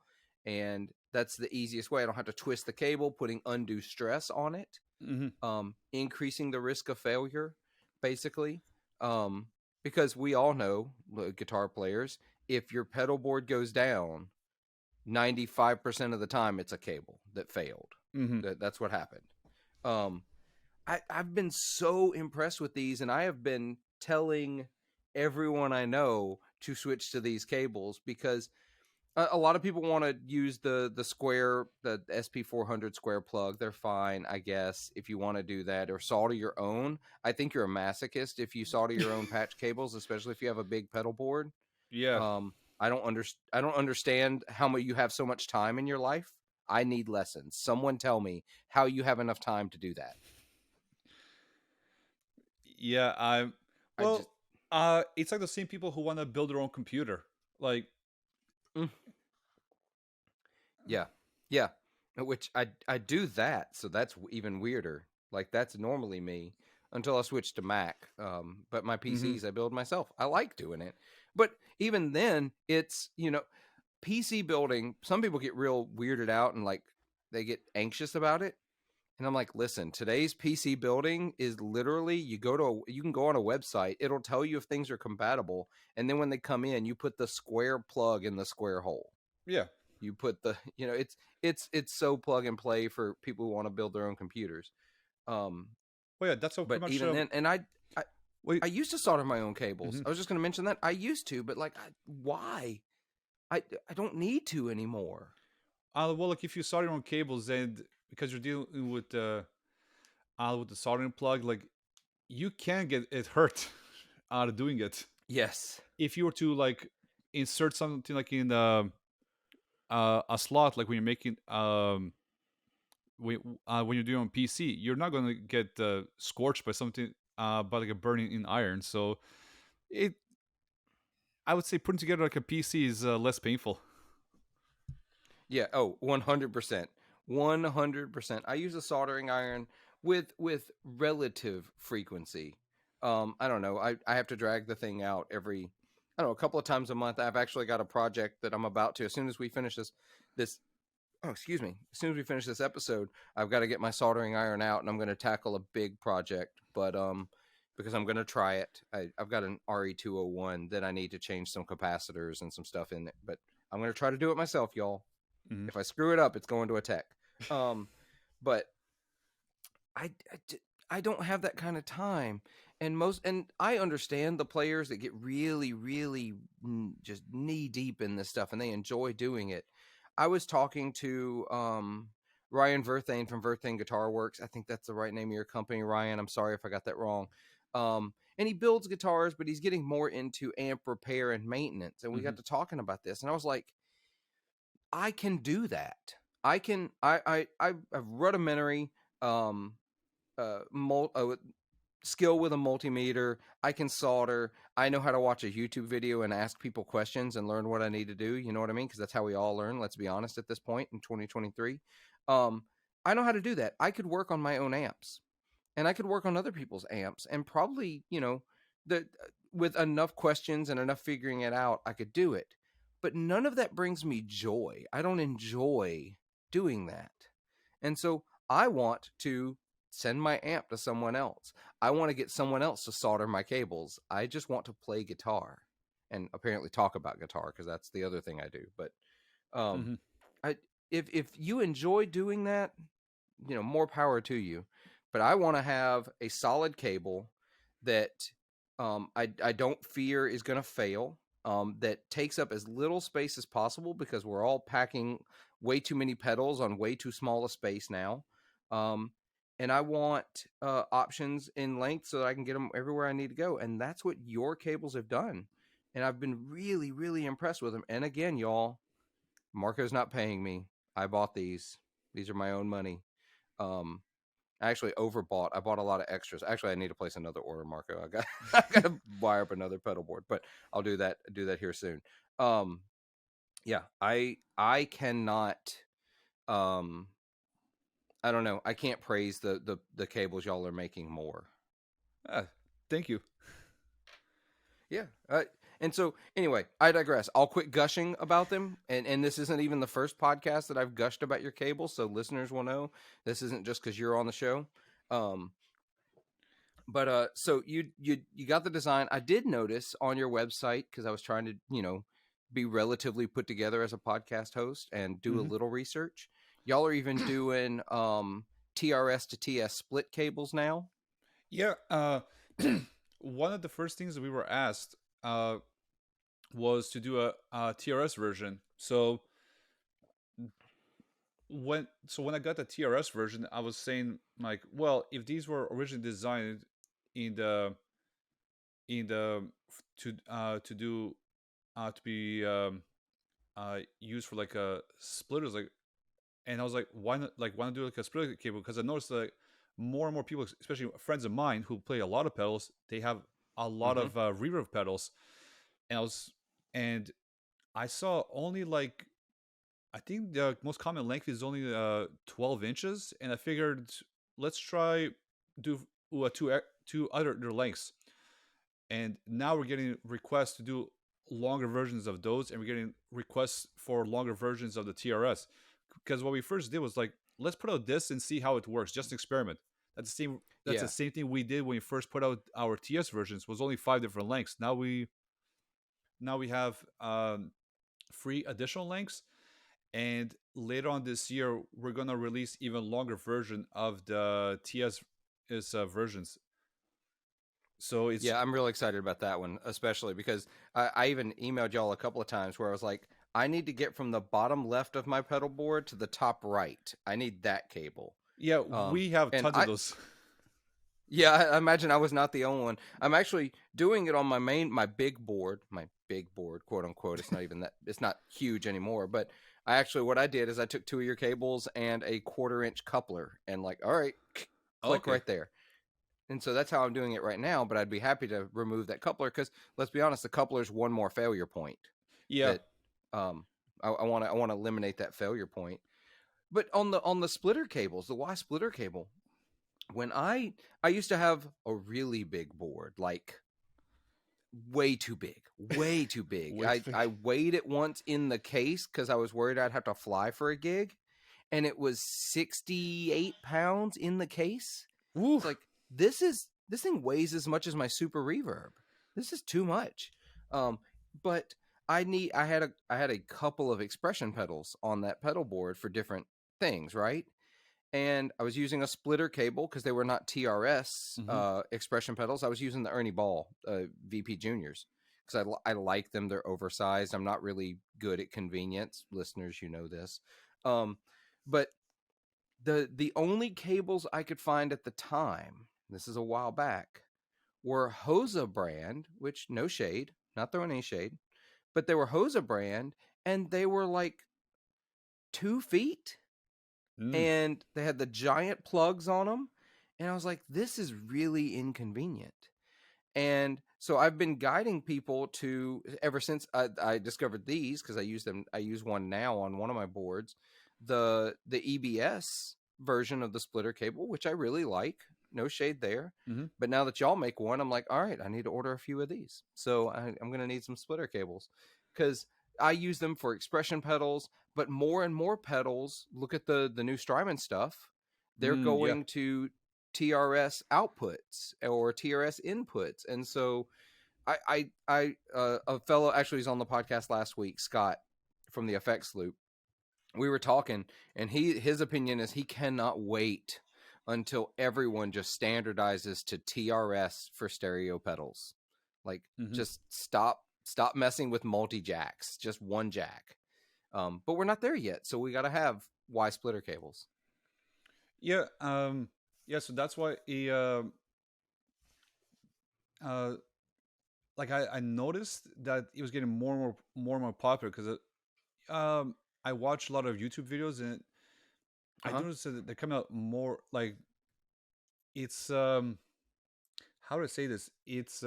and that's the easiest way. I don't have to twist the cable, putting undue stress on it, Mm-hmm. increasing the risk of failure, basically. Because we all know, guitar players, if your pedal board goes down, 95% of the time it's a cable that failed. Mm-hmm. That's what happened. Um, I've been so impressed with these, and I have been telling everyone I know to switch to these cables because a lot of people want to use the square, the SP400 square plug. They're fine, I guess, if you want to do that, or solder your own. I think you're a masochist if you solder your own patch cables, especially if you have a big pedal board. Yeah. I don't understand how much you have so much time in your life. I need lessons. Someone tell me how you have enough time to do that. Yeah. I'm. I just Well, it's like the same people who want to build their own computer. Like, mm, yeah. Yeah. Which I do that, so that's even weirder. Like that's normally me until I switch to Mac. But my mm-hmm. PCs I build myself. I like doing it. But even then, it's, PC building, some people get real weirded out and like they get anxious about it. And I'm like, listen, today's PC building is literally you can go on a website, it'll tell you if things are compatible, and then when they come in, you put the square plug in the square hole. Yeah. You put the, it's so plug and play for people who want to build their own computers. Um, Well, yeah. That's how but pretty much. even then, and I, Wait. I used to solder my own cables. Mm-hmm. I was just going to mention that I used to, but like, why? I don't need to anymore. Well, like if you solder your own cables and because you're dealing with the soldering plug, like you can get it hurt out of doing it. Yes. If you were to like insert something like in a slot, like when you're making when you're doing on PC, you're not gonna get scorched by something by like a burning in iron. So it, I would say putting together like a PC is less painful. Yeah. Oh, 100%. 100%. I use a soldering iron with relative frequency. I don't know. I have to drag the thing out every, I don't know, a couple of times a month. I've actually got a project that I'm about to, as soon as we finish this Oh, excuse me. As soon as we finish this episode, I've got to get my soldering iron out, and I'm going to tackle a big project. But because I'm going to try it, I've got an RE201 that I need to change some capacitors and some stuff in it. But I'm going to try to do it myself, y'all. Mm-hmm. If I screw it up, it's going to a tech. But I, I don't have that kind of time. And I understand the players that get really, really just knee deep in this stuff and they enjoy doing it. I was talking to Ryan Verthane from Verthane Guitar Works. I think that's the right name of your company, Ryan. I'm sorry if I got that wrong. And he builds guitars, but he's getting more into amp repair and maintenance. And we got to talking about this, and I was like, I can do that. I've rudimentary um skill with a multimeter. I can solder. I know how to watch a YouTube video and ask people questions and learn what I need to do. You know what I mean? Because that's how we all learn. Let's be honest. At this point in 2023, I know how to do that. I could work on my own amps, and I could work on other people's amps, and probably the with enough questions and enough figuring it out, I could do it. But none of that brings me joy. I don't enjoy doing that, and so I want to send my amp to someone else. I want to get someone else to solder my cables. I just want to play guitar and apparently talk about guitar because that's the other thing I do. But Mm-hmm. I if you enjoy doing that, more power to you. But I want to have a solid cable that I don't fear is going to fail. That takes up as little space as possible because we're all packing way too many pedals on way too small a space now. And I want options in length so that I can get them everywhere I need to go. And that's what your cables have done. And I've been really, really impressed with them. And again, y'all, Marco's not paying me. I bought these. These are my own money. I actually overbought. I bought a lot of extras. Actually, I need to place another order, Marco. I got to wire up another pedal board, but I'll do that here soon. Yeah, I cannot I don't know. I can't praise the cables y'all are making more. Thank you. Yeah. And so anyway, I digress. I'll quit gushing about them. And this isn't even the first podcast that I've gushed about your cables, so listeners will know this isn't just because you're on the show. But so you got the design. I did notice on your website because I was trying to be relatively put together as a podcast host and do a little research. Y'all are even doing TRS to TS split cables now. Yeah. One of the first things that we were asked was to do a TRS version. So when I got the TRS version, I was saying like, well, if these were originally designed in the to do to be used for like a splitters, like, and I was like, why not do like a splitter cable? Because I noticed that more and more people, especially friends of mine who play a lot of pedals, they have a lot of reverb pedals, and I saw only like, I think the most common length is only 12 inches, and I figured let's try do two other lengths, and now we're getting requests to do longer versions of those, and we're getting requests for longer versions of the TRS. Because what we first did was like, let's put out this and see how it works, just an experiment. That's the same. That's the same thing we did when we first put out our TS versions. Was only 5 different lengths. Now we have 3 additional lengths, and later on this year we're gonna release even longer version of the TS versions. So it's I'm really excited about that one, especially because I even emailed y'all a couple of times where I was like, I need to get from the bottom left of my pedal board to the top right. I need that cable. Yeah, we have tons of those. Yeah, I imagine I was not the only one. I'm actually doing it on my big board, quote unquote. It's not even that. It's not huge anymore. But what I did is I took 2 of your cables and a 1/4-inch coupler, and like, all right, click right there. And so that's how I'm doing it right now. But I'd be happy to remove that coupler because let's be honest, the coupler is one more failure point. Yeah. That I want to eliminate that failure point. But on the splitter cables, the Y splitter cable, when I used to have a really big board, like way too big. I weighed it once in the case because I was worried I'd have to fly for a gig, and it was 68 pounds in the case. Woo. It's like, this thing weighs as much as my Super Reverb. This is too much. But I had a couple of expression pedals on that pedal board for different things, right? And I was using a splitter cable because they were not TRS expression pedals. I was using the Ernie Ball VP Juniors because I like them. They're oversized. I'm not really good at convenience. Listeners, you know this. But the only cables I could find at the time, this is a while back, were Hosa brand, which no shade, not throwing any shade, but they were Hosa brand, and they were like 2 feet, and they had the giant plugs on them, and I was like, this is really inconvenient. And so I've been guiding people to, ever since I discovered these, because I use one now on one of my boards, the EBS version of the splitter cable, which I really like. No shade there. But now that y'all make one, I'm like, all right, I need to order a few of these. So I'm going to need some splitter cables because I use them for expression pedals, but more and more pedals, look at the new Strymon stuff, they're going to TRS outputs or TRS inputs. And so a fellow, actually he's on the podcast last week, Scott from the Effects Loop, we were talking, and his opinion is he cannot wait until everyone just standardizes to TRS for stereo pedals. Like, just stop messing with multi jacks, just one jack. But we're not there yet, so we got to have Y splitter cables. Yeah, so that's why like I noticed that it was getting more and more popular because I watch a lot of YouTube videos, and I noticed that they come out more like it's how do I say this? It's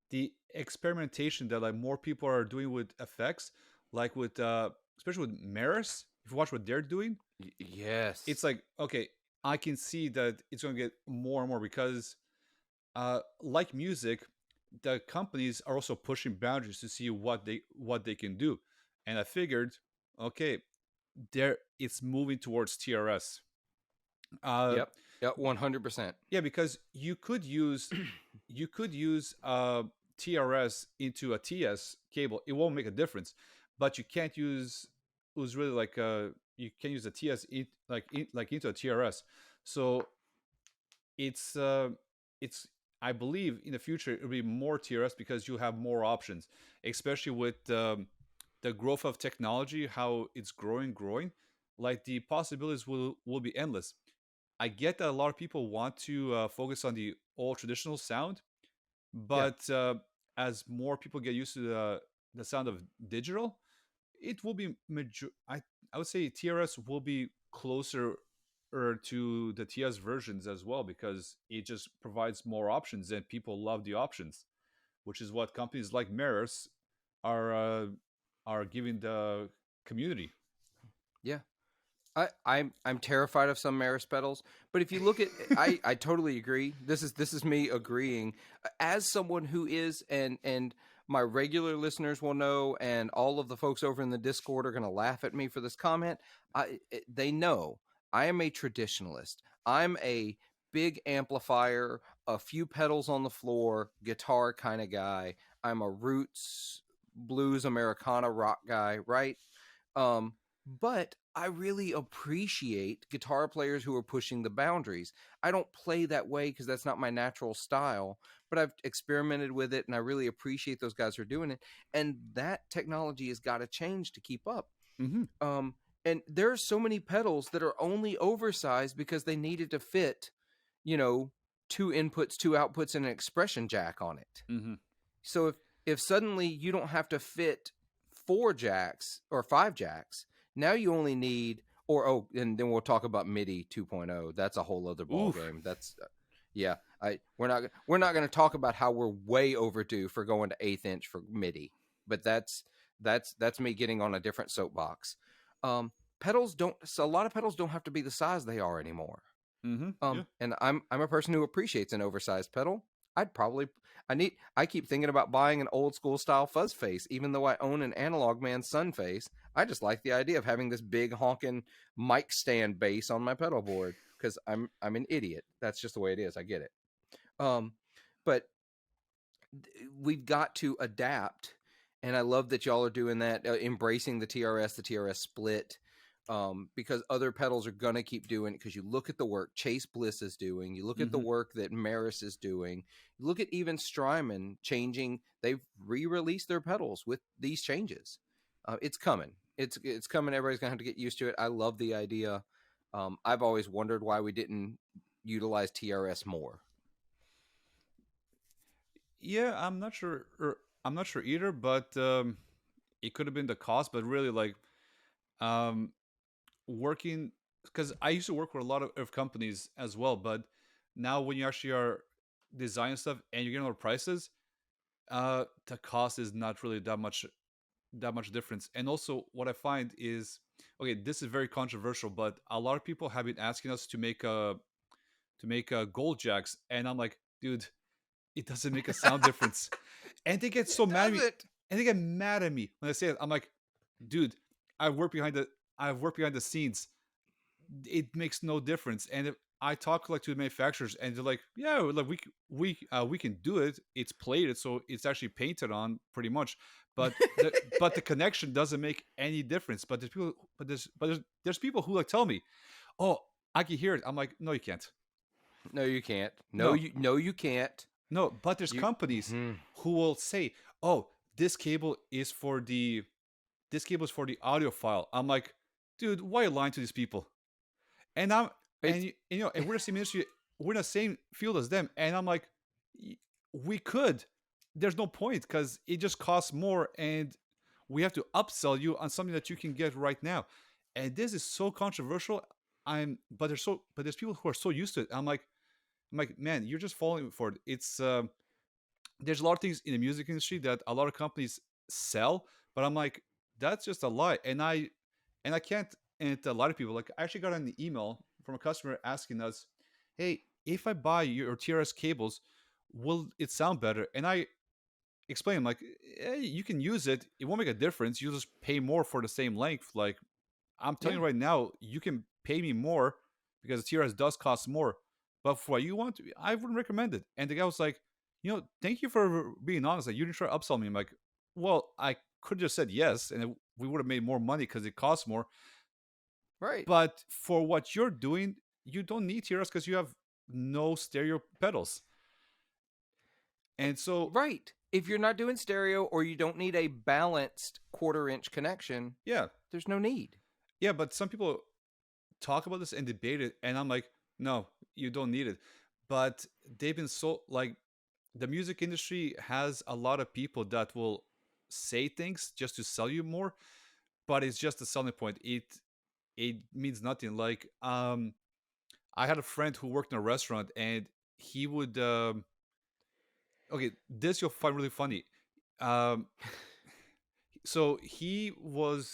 the experimentation that like more people are doing with effects, like with especially with mirrors. If you watch what they're doing, yes, it's like, okay, I can see that it's going to get more and more because like music, the companies are also pushing boundaries to see what they can do, and I figured, okay, there it's moving towards TRS. Yep, 100%. Yeah, because you could use TRS into a TS cable. It won't make a difference, but you can't use. It was really like you can use a TS like into a TRS. So it's I believe in the future it'll be more TRS because you have more options, especially with the growth of technology, how it's growing. Like the possibilities will be endless. I get that a lot of people want to focus on the old traditional sound, Yeah, but as more people get used to the sound of digital, it will be I would say TRS will be closer to the TS versions as well because it just provides more options and people love the options, which is what companies like Mirrors are giving the community. yeah. I'm terrified of some Maris pedals, but if you look at, I totally agree. This is me agreeing as someone who is, and my regular listeners will know, and all of the folks over in the Discord are going to laugh at me for this comment. They know I am a traditionalist. I'm a big amplifier, a few pedals on the floor, guitar kind of guy. I'm a roots blues Americana rock guy, right? But I really appreciate guitar players who are pushing the boundaries. I don't play that way because that's not my natural style, but I've experimented with it and I really appreciate those guys who are doing it. And that technology has got to change to keep up. And there are so many pedals that are only oversized because they needed to fit, 2 inputs, 2 outputs, and an expression jack on it. So if suddenly you don't have to fit 4 jacks or 5 jacks, now you only need, and then we'll talk about MIDI 2.0. That's a whole other ball game. That's we're not going to talk about how we're way overdue for going to 1/8 inch for MIDI, but that's me getting on a different soapbox. Pedals don't. So a lot of pedals don't have to be the size they are anymore. Yeah. And I'm a person who appreciates an oversized pedal. I'd probably I keep thinking about buying an old school style fuzz face, even though I own an Analog Man Sun face. I just like the idea of having this big honking mic stand base on my pedal board because I'm an idiot. That's just the way it is. I get it. Um, but we've got to adapt, and I love that y'all are doing that, embracing the TRS split, because other pedals are gonna keep doing it. Because you look at the work Chase Bliss is doing, you look at the Mm-hmm. work that Maris is doing, you look at even Strymon changing. They've re-released their pedals with these changes. It's coming. It's coming. Everybody's gonna have to get used to it. I love the idea. I've always wondered why we didn't utilize TRS more. Yeah, I'm not sure either, but it could have been the cost. But really, like, um, working, because I used to work with a lot of companies as well. But now, when you actually are designing stuff and you're getting all the prices, the cost is not really that much difference. And also, what I find is, okay, this is very controversial, but a lot of people have been asking us to make gold jacks, and I'm like, dude, it doesn't make a sound difference. And they get so It mad at me, doesn't. and they get mad at me when I say it. I'm like, dude, I work behind the I've worked behind the scenes. It makes no difference. And if I talk like to the manufacturers, and they're like, yeah, like we can do it. It's plated, so it's actually painted on pretty much. But the connection doesn't make any difference. But there's people who like tell me, oh, I can hear it. I'm like, no, you can't. No, you can't. No, No, you can't. no. But there's You. companies Hmm. who will say, oh, this cable is for the audio file. I'm like, dude, why are you lying to these people? And I'm It's you know, and we're the same industry, we're in the same field as them, and I'm like, we could. There's no point because it just costs more, and we have to upsell you on something that you can get right now. And this is so controversial. But there's people who are so used to it. I'm like, man, you're just falling for it. It's there's a lot of things in the music industry that a lot of companies sell, but I'm like, that's just a lie. And I can't. And a lot of people, like, I actually got an email from a customer asking us, hey, if I buy your TRS cables, will it sound better? And I explained, like, you can use it, it won't make a difference, you just pay more for the same length. Like, I'm telling yeah, you right now, you can pay me more because the TRS does cost more. But for what you want, I wouldn't recommend it. And the guy was like, thank you for being honest. Like, you didn't try to upsell me. I'm like, well, I could have just said yes, and we would have made more money because it costs more. right. But for what you're doing, you don't need TRS because you have no stereo pedals. And so, Right. If you're not doing stereo or you don't need a balanced quarter-inch connection, yeah, there's no need. yeah. But some people talk about this and debate it, and I'm like, no, you don't need it. But they've been so, like, the music industry has a lot of people that will say things just to sell you more, but it's just a selling point. It means nothing. Like, I had a friend who worked in a restaurant, and he would okay, this you'll find really funny. Um, so he was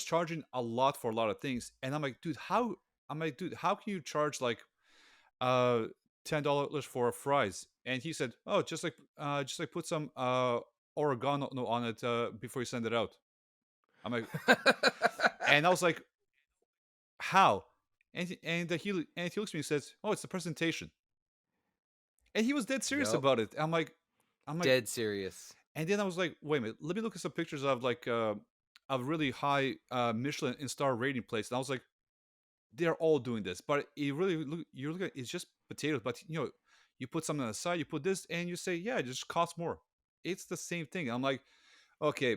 charging a lot for a lot of things, and I'm like, dude, how can you charge like uh $10 for fries? And he said, oh, just like put some oregano on it before you send it out. I'm like, and I was like, how? And he looks at me and says, oh, it's the presentation. And he was dead serious Yep. about it. I'm like, Dead serious. and then I was like, wait a minute, let me look at some pictures of like of really high Michelin and star rating place. And I was like, they're all doing this, but it really you're looking at, it's just potatoes. But you put something on the side, you put this, and you say, yeah, it just costs more. It's the same thing. I'm like, okay,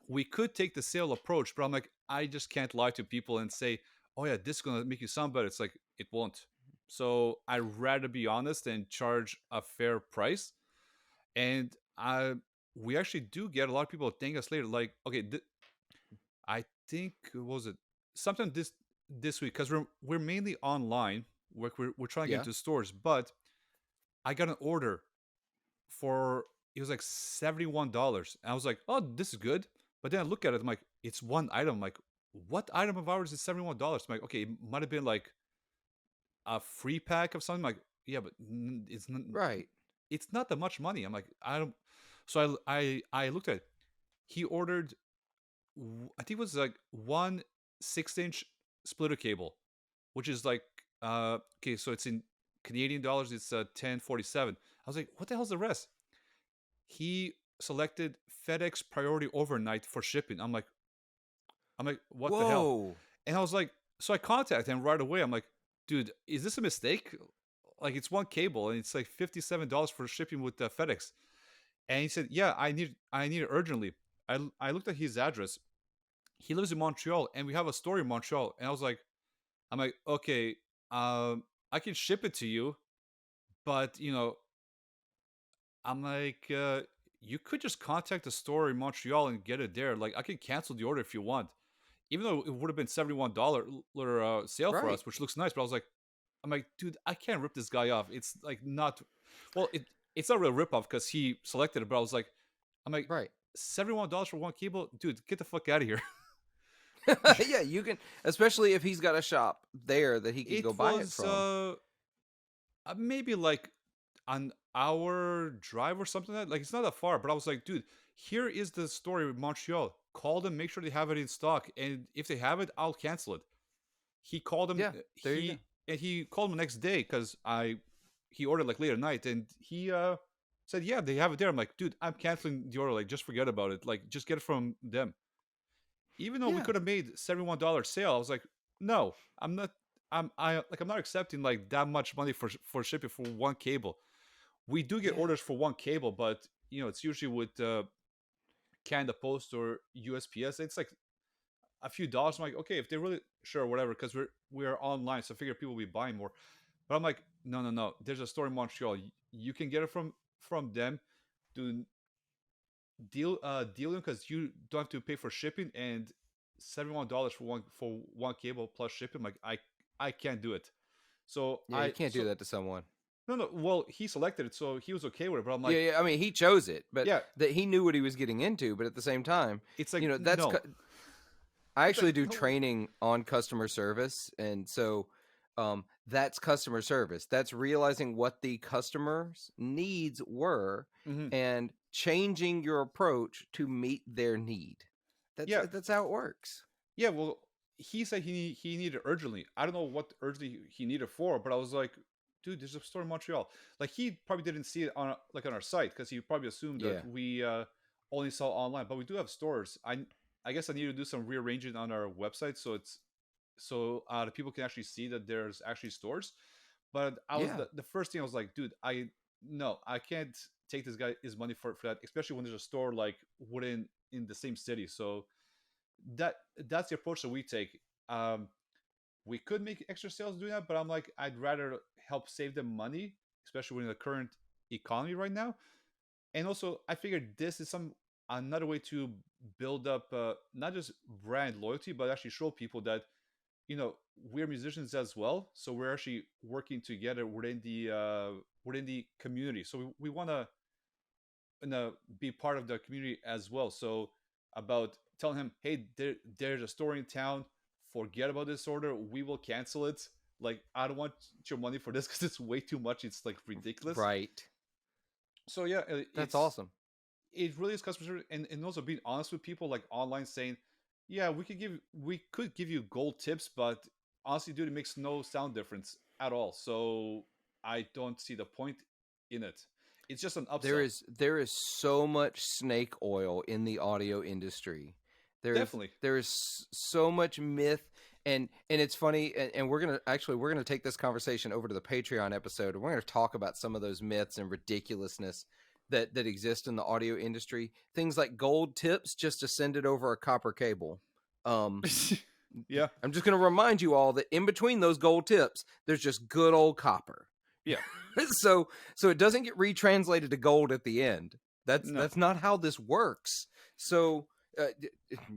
we could take the sale approach, but I'm like, I just can't lie to people and say, oh yeah, this is gonna make you sound better. It's like, it won't. So I'd rather be honest and charge a fair price. And I we actually do get a lot of people thank us later. Like, okay, I think, what was it, sometime this week, because we're mainly online. We're trying to get Yeah. into stores, but I got an order for, it was like $71. And I was like, oh, this is good. But then I look at it, I'm like, it's one item. I'm like, what item of ours is $71? I'm like, okay, it might have been like a free pack of something. I'm like, yeah, but Right. it's not that much money. I'm like, I don't. So I looked at it. He ordered, I think it was like one 6-inch splitter cable, which is like okay, so it's in Canadian dollars. It's 10.47. I was like, what the hell's the rest? He selected FedEx Priority Overnight for shipping. I'm like, what the hell? Whoa. And I was like, so I contacted him right away. I'm like, dude, is this a mistake? Like, it's one cable and it's like $57 for shipping with FedEx. And he said, yeah, I need it urgently. I looked at his address. He lives in Montreal, and we have a store in Montreal. And I'm like, okay, I can ship it to you, but I'm like, you could just contact the store in Montreal and get it there. Like, I can cancel the order if you want, even though it would have been $71 sale for Right. us, which looks nice. But I'm like, dude, I can't rip this guy off. It's like not, well, it's not a real rip off because he selected it. But I'm like, Right. $71 for one cable, dude, get the fuck out of here. Yeah, you can, especially if he's got a shop there that he could It go buy it was from. maybe like an hour drive or something like that. Like, it's not that far, but I was like, dude, here is the story with Montreal. Call them, make sure they have it in stock, and if they have it, I'll cancel it. He called him. Yeah, there you go. He called him the next day because he ordered like late at night, and he said, yeah, they have it there. I'm like, dude, I'm canceling the order. Like, just forget about it. Like, just get it from them. Even though we Yeah. could have made $71 sale, I was like, no, I'm not. I'm not accepting like that much money for shipping for one cable. We do get Yeah. orders for one cable, but it's usually with Canada Post or USPS. It's like a few dollars. I'm like, okay, if they're really sure, whatever, because we're online, so I figure people will be buying more. But I'm like, no, no, no. There's a store in Montreal. You can get it from them. Do deal them because you don't have to pay for shipping, and $71 for one cable plus shipping. Like, I can't do it. So Yeah, you can't do that to someone. no, no. Well, he selected it, so he was okay with it. But I'm Yeah, like, yeah. I mean, he chose it, but yeah, that he knew what he was getting into. But at the same time, it's like that's no. I It's like actually do no. training on customer service, and so that's customer service. That's realizing what the customer's needs were Mm-hmm. and changing your approach to meet their need. Yeah, That's how it works. yeah. Well, he said he needed it urgently. I don't know what urgently he needed for, but I was like, dude, there's a store in Montreal. Like, he probably didn't see it on our site because he probably assumed Yeah, that we only sell online, but we do have stores. I guess I need to do some rearranging on our website so the people can actually see that there's actually stores. But I was yeah, the first thing I was like, dude, I can't take this guy his money for that, especially when there's a store like within in the same city. So that's the approach that we take. Um, we could make extra sales doing that, but I'm like, I'd rather help save them money, especially in the current economy right now. And also, I figured this is another way to build up not just brand loyalty, but actually show people that we're musicians as well. So we're actually working together within the community. So we want to be part of the community as well. So about telling him, hey, there's a store in town. Forget about this order. We will cancel it. Like, I don't want your money for this because it's way too much. It's like ridiculous. right. So yeah, That's awesome. it really is customer service, and also being honest with people like online, saying, yeah, we could give you gold tips, but honestly, dude, it makes no sound difference at all. So I don't see the point in it. It's just an upsell. There is so much snake oil in the audio industry. Definitely. There is so much myth, and it's funny, and we're gonna take this conversation over to the Patreon episode, and we're gonna talk about some of those myths and ridiculousness that exist in the audio industry. Things like gold tips just to send it over a copper cable. Um, Yeah. I'm just gonna remind you all that in between those gold tips, there's just good old copper. Yeah. so it doesn't get retranslated to gold at the end. No. That's not how this works. So uh,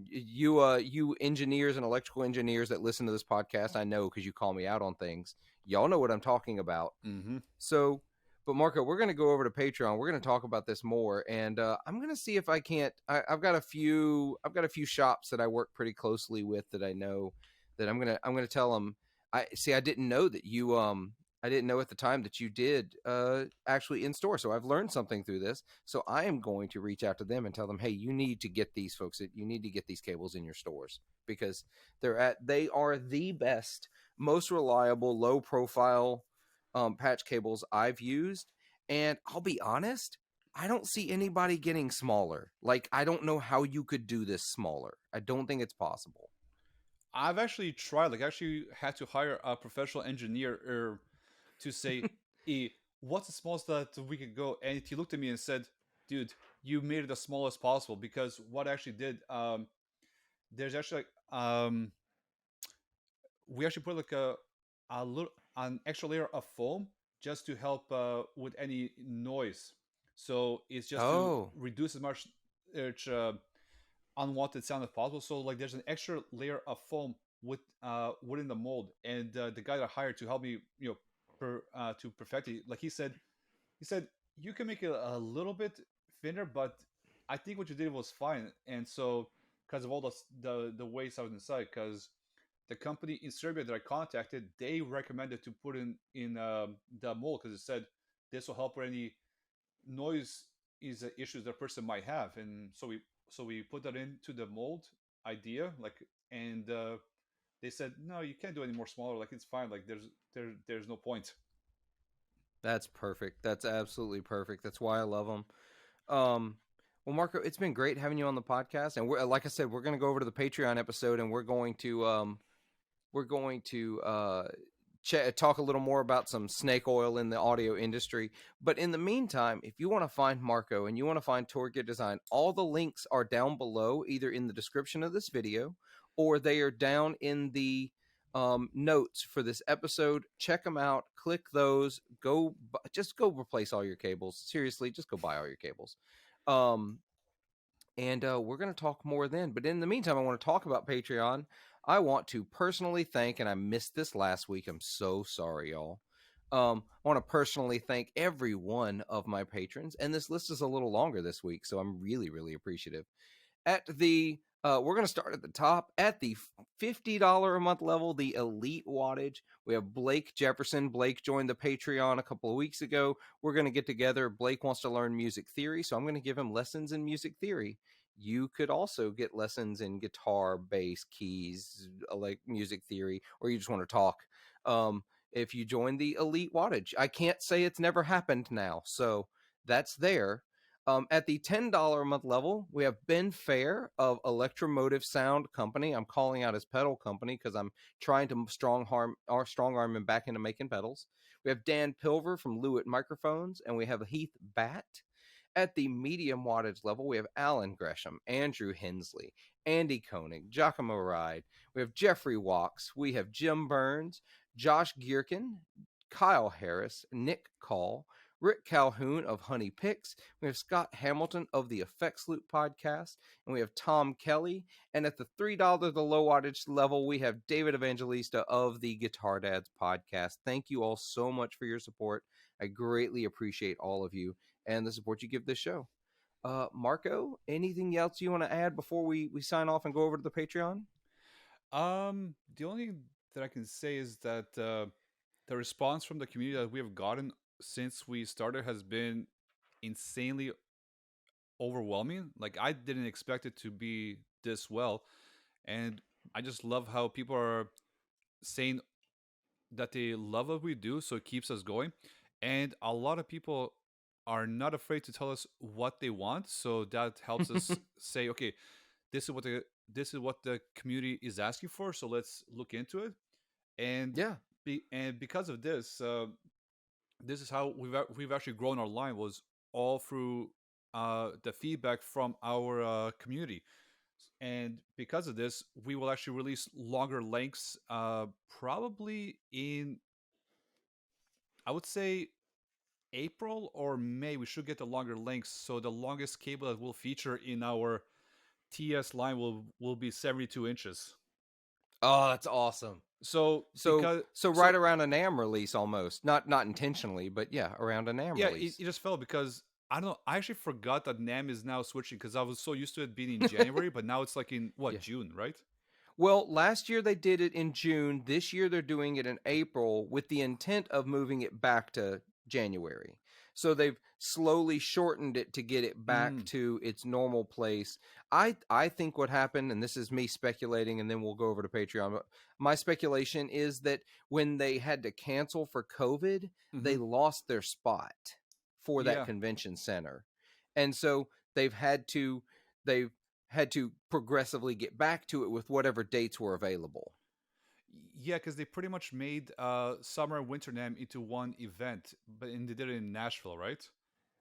you engineers and electrical engineers that listen to this podcast, I know because you call me out on things. Y'all know what I'm talking about. Mm-hmm. So, but Marko, we're going to go over to Patreon. We're going to talk about this more, and I'm going to see if I can't. I've got a few shops that I work pretty closely with that I know that I'm gonna tell them. I didn't know that I didn't know at the time that you did actually in store. So I've learned something through this. So I am going to reach out to them and tell them, hey, you need to get these folks. You need to get these cables in your stores because they are the best, most reliable, low profile patch cables I've used. And I'll be honest, I don't see anybody getting smaller. Like I don't know how you could do this smaller. I don't think it's possible. I've actually tried, like, actually had to hire a professional engineer to say, what's the smallest that we could go? And he looked at me and said, dude, you made it as small as possible. Because what I actually did, there's actually like, we actually put like a little an extra layer of foam just to help with any noise. So it's just to Oh, reduce as much unwanted sound as possible. So like there's an extra layer of foam within the mold, and the guy that I hired to help me, to perfect it, like he said you can make it a little bit thinner, but I think what you did was fine. And so because of all the waste out inside, because the company in Serbia that I contacted, they recommended to put in the mold because it said this will help with any noise is issues that person might have. And so we put that into the mold idea, like, and they said no, you can't do any more smaller. Like it's fine. Like there's no point. that's perfect. That's absolutely perfect. That's why I love them. Um, well, Marco, it's been great having you on the podcast, and we're like I said, we're going to go over to the Patreon episode, and we're going to talk a little more about some snake oil in the audio industry. But in the meantime, if you want to find Marco and you want to find TourGear Design, all the links are down below, either in the description of this video or they are down in the notes for this episode. Check them out. Click those. Just go replace all your cables. Seriously, just go buy all your cables. Um, and we're going to talk more then. But in the meantime, I want to talk about Patreon. I want to personally thank, and I missed this last week. I'm so sorry, y'all. I want to personally thank every one of my patrons, and this list is a little longer this week, so I'm really, really appreciative. At the we're going to start at the top at the $50 a month level, the elite wattage. We have Blake Jefferson. Blake joined the Patreon a couple of weeks ago. We're going to get together. Blake wants to learn music theory, so I'm going to give him lessons in music theory. You could also get lessons in guitar, bass, keys, like music theory, or you just want to talk. If you join the elite wattage, I can't say it's never happened now, so that's there. At the $10 a month level, we have Ben Fair of Electromotive Sound Company. I'm calling out his pedal company because I'm trying to strong arm him back into making pedals. We have Dan Pilver from Lewitt Microphones, and we have Heath Batt. At the medium wattage level, we have Alan Gresham, Andrew Hensley, Andy Koenig, Giacomo Ride. We have Jeffrey Walks. We have Jim Burns, Josh Gierkin, Kyle Harris, Nick Call, Rick Calhoun of Honey Picks. We have Scott Hamilton of the Effects Loop podcast, and we have Tom Kelly. And at the $3, the low wattage level, we have David Evangelista of the Guitar Dads podcast. Thank you all so much for your support. I greatly appreciate all of you and the support you give this show. Marco, anything else you want to add before we sign off and go over to the Patreon? The only thing that I can say is that the response from the community that we have gotten since we started has been insanely overwhelming. Like I didn't expect it to be this well, and I just love how people are saying that they love what we do, so it keeps us going. And a lot of people are not afraid to tell us what they want, so that helps us say, okay, this is what the community is asking for, so let's look into it. And Yeah. because of this, this is how we've actually grown our line, was all through the feedback from our community. And because of this, we will actually release longer lengths, probably in, I would say, April or May. We should get the longer lengths. So the longest cable that will feature in our TS line will be 72 inches. Oh, that's awesome. So So because so right so around a NAM release almost. Not intentionally, but yeah, around a NAM yeah, it release. just fell because I don't know. I actually forgot that NAM is now switching because I was so used to it being in January, but now it's like in what, Yeah. June, right? Well, last year they did it in June. This year they're doing it in April with the intent of moving it back to January. So they've slowly shortened it to get it back Mm. to its normal place. I think what happened, and this is me speculating, and then we'll go over to Patreon. But my speculation is that when they had to cancel for COVID, Mm-hmm. they lost their spot for that Yeah. convention center, and so they've had to progressively get back to it with whatever dates were available. Yeah, because they pretty much made Summer and Winter NAMM into one event, and they did it in Nashville, right?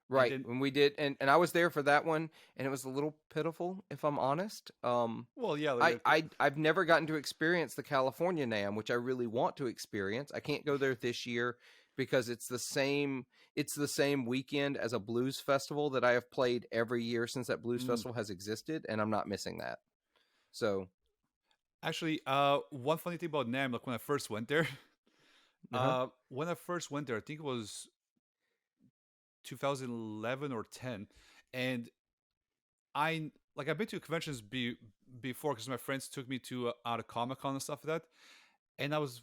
And Right. then, When we did, and I was there for that one, and it was a little pitiful, if I'm honest. well, yeah, I've never gotten to experience the California NAMM, which I really want to experience. I can't go there this year because it's the same weekend as a blues festival that I have played every year since that blues mm. festival has existed, and I'm not missing that. So, Actually, one funny thing about NAMM, like when I first went there, uh-huh. I think it was 2011 or 10, and I've been to conventions before because my friends took me to out of Comic Con and stuff like that, and I was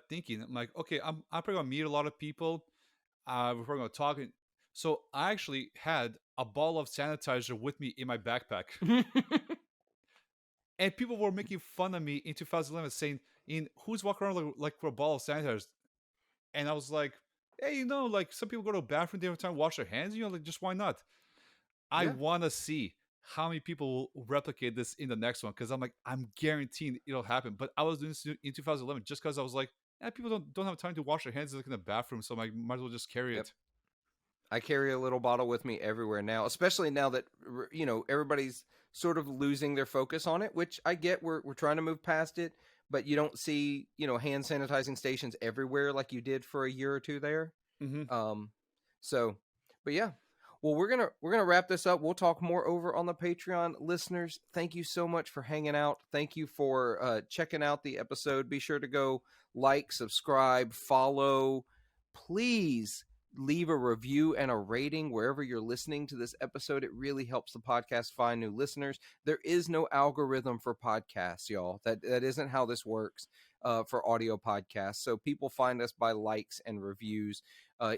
thinking, I'm like, okay, I'm probably gonna meet a lot of people. We're probably gonna talk. So I actually had a bottle of sanitizer with me in my backpack, and people were making fun of me in 2011, saying, "In who's walking around like for a bottle of sanitizer?" And I was like, "Hey, like some people go to the bathroom, they have time to wash their hands. Like just why not?" I Yeah. want to see how many people will replicate this in the next one because I'm guaranteeing it'll happen. But I was doing this in 2011 just because I was like, people don't have time to wash their hands like in the bathroom, so I might as well just carry Yep. it. I carry a little bottle with me everywhere now, especially now that everybody's sort of losing their focus on it, which I get. We're trying to move past it, but you don't see hand sanitizing stations everywhere like you did for a year or two there. Mm-hmm. Um, so, but yeah. Well, we're gonna wrap this up. We'll talk more over on the Patreon. Listeners, thank you so much for hanging out. Thank you for checking out the episode. Be sure to go like, subscribe, follow. Please leave a review and a rating wherever you're listening to this episode. It really helps the podcast find new listeners. There is no algorithm for podcasts, y'all. That isn't how this works for audio podcasts. So people find us by likes and reviews.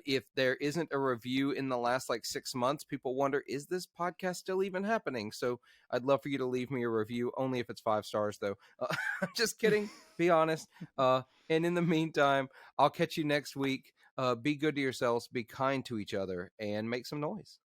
If there isn't a review in the last like 6 months, people wonder, is this podcast still even happening? So I'd love for you to leave me a review, only if it's 5 stars, though. I'm just kidding. Be honest. And in the meantime, I'll catch you next week. Be good to yourselves, be kind to each other, and make some noise.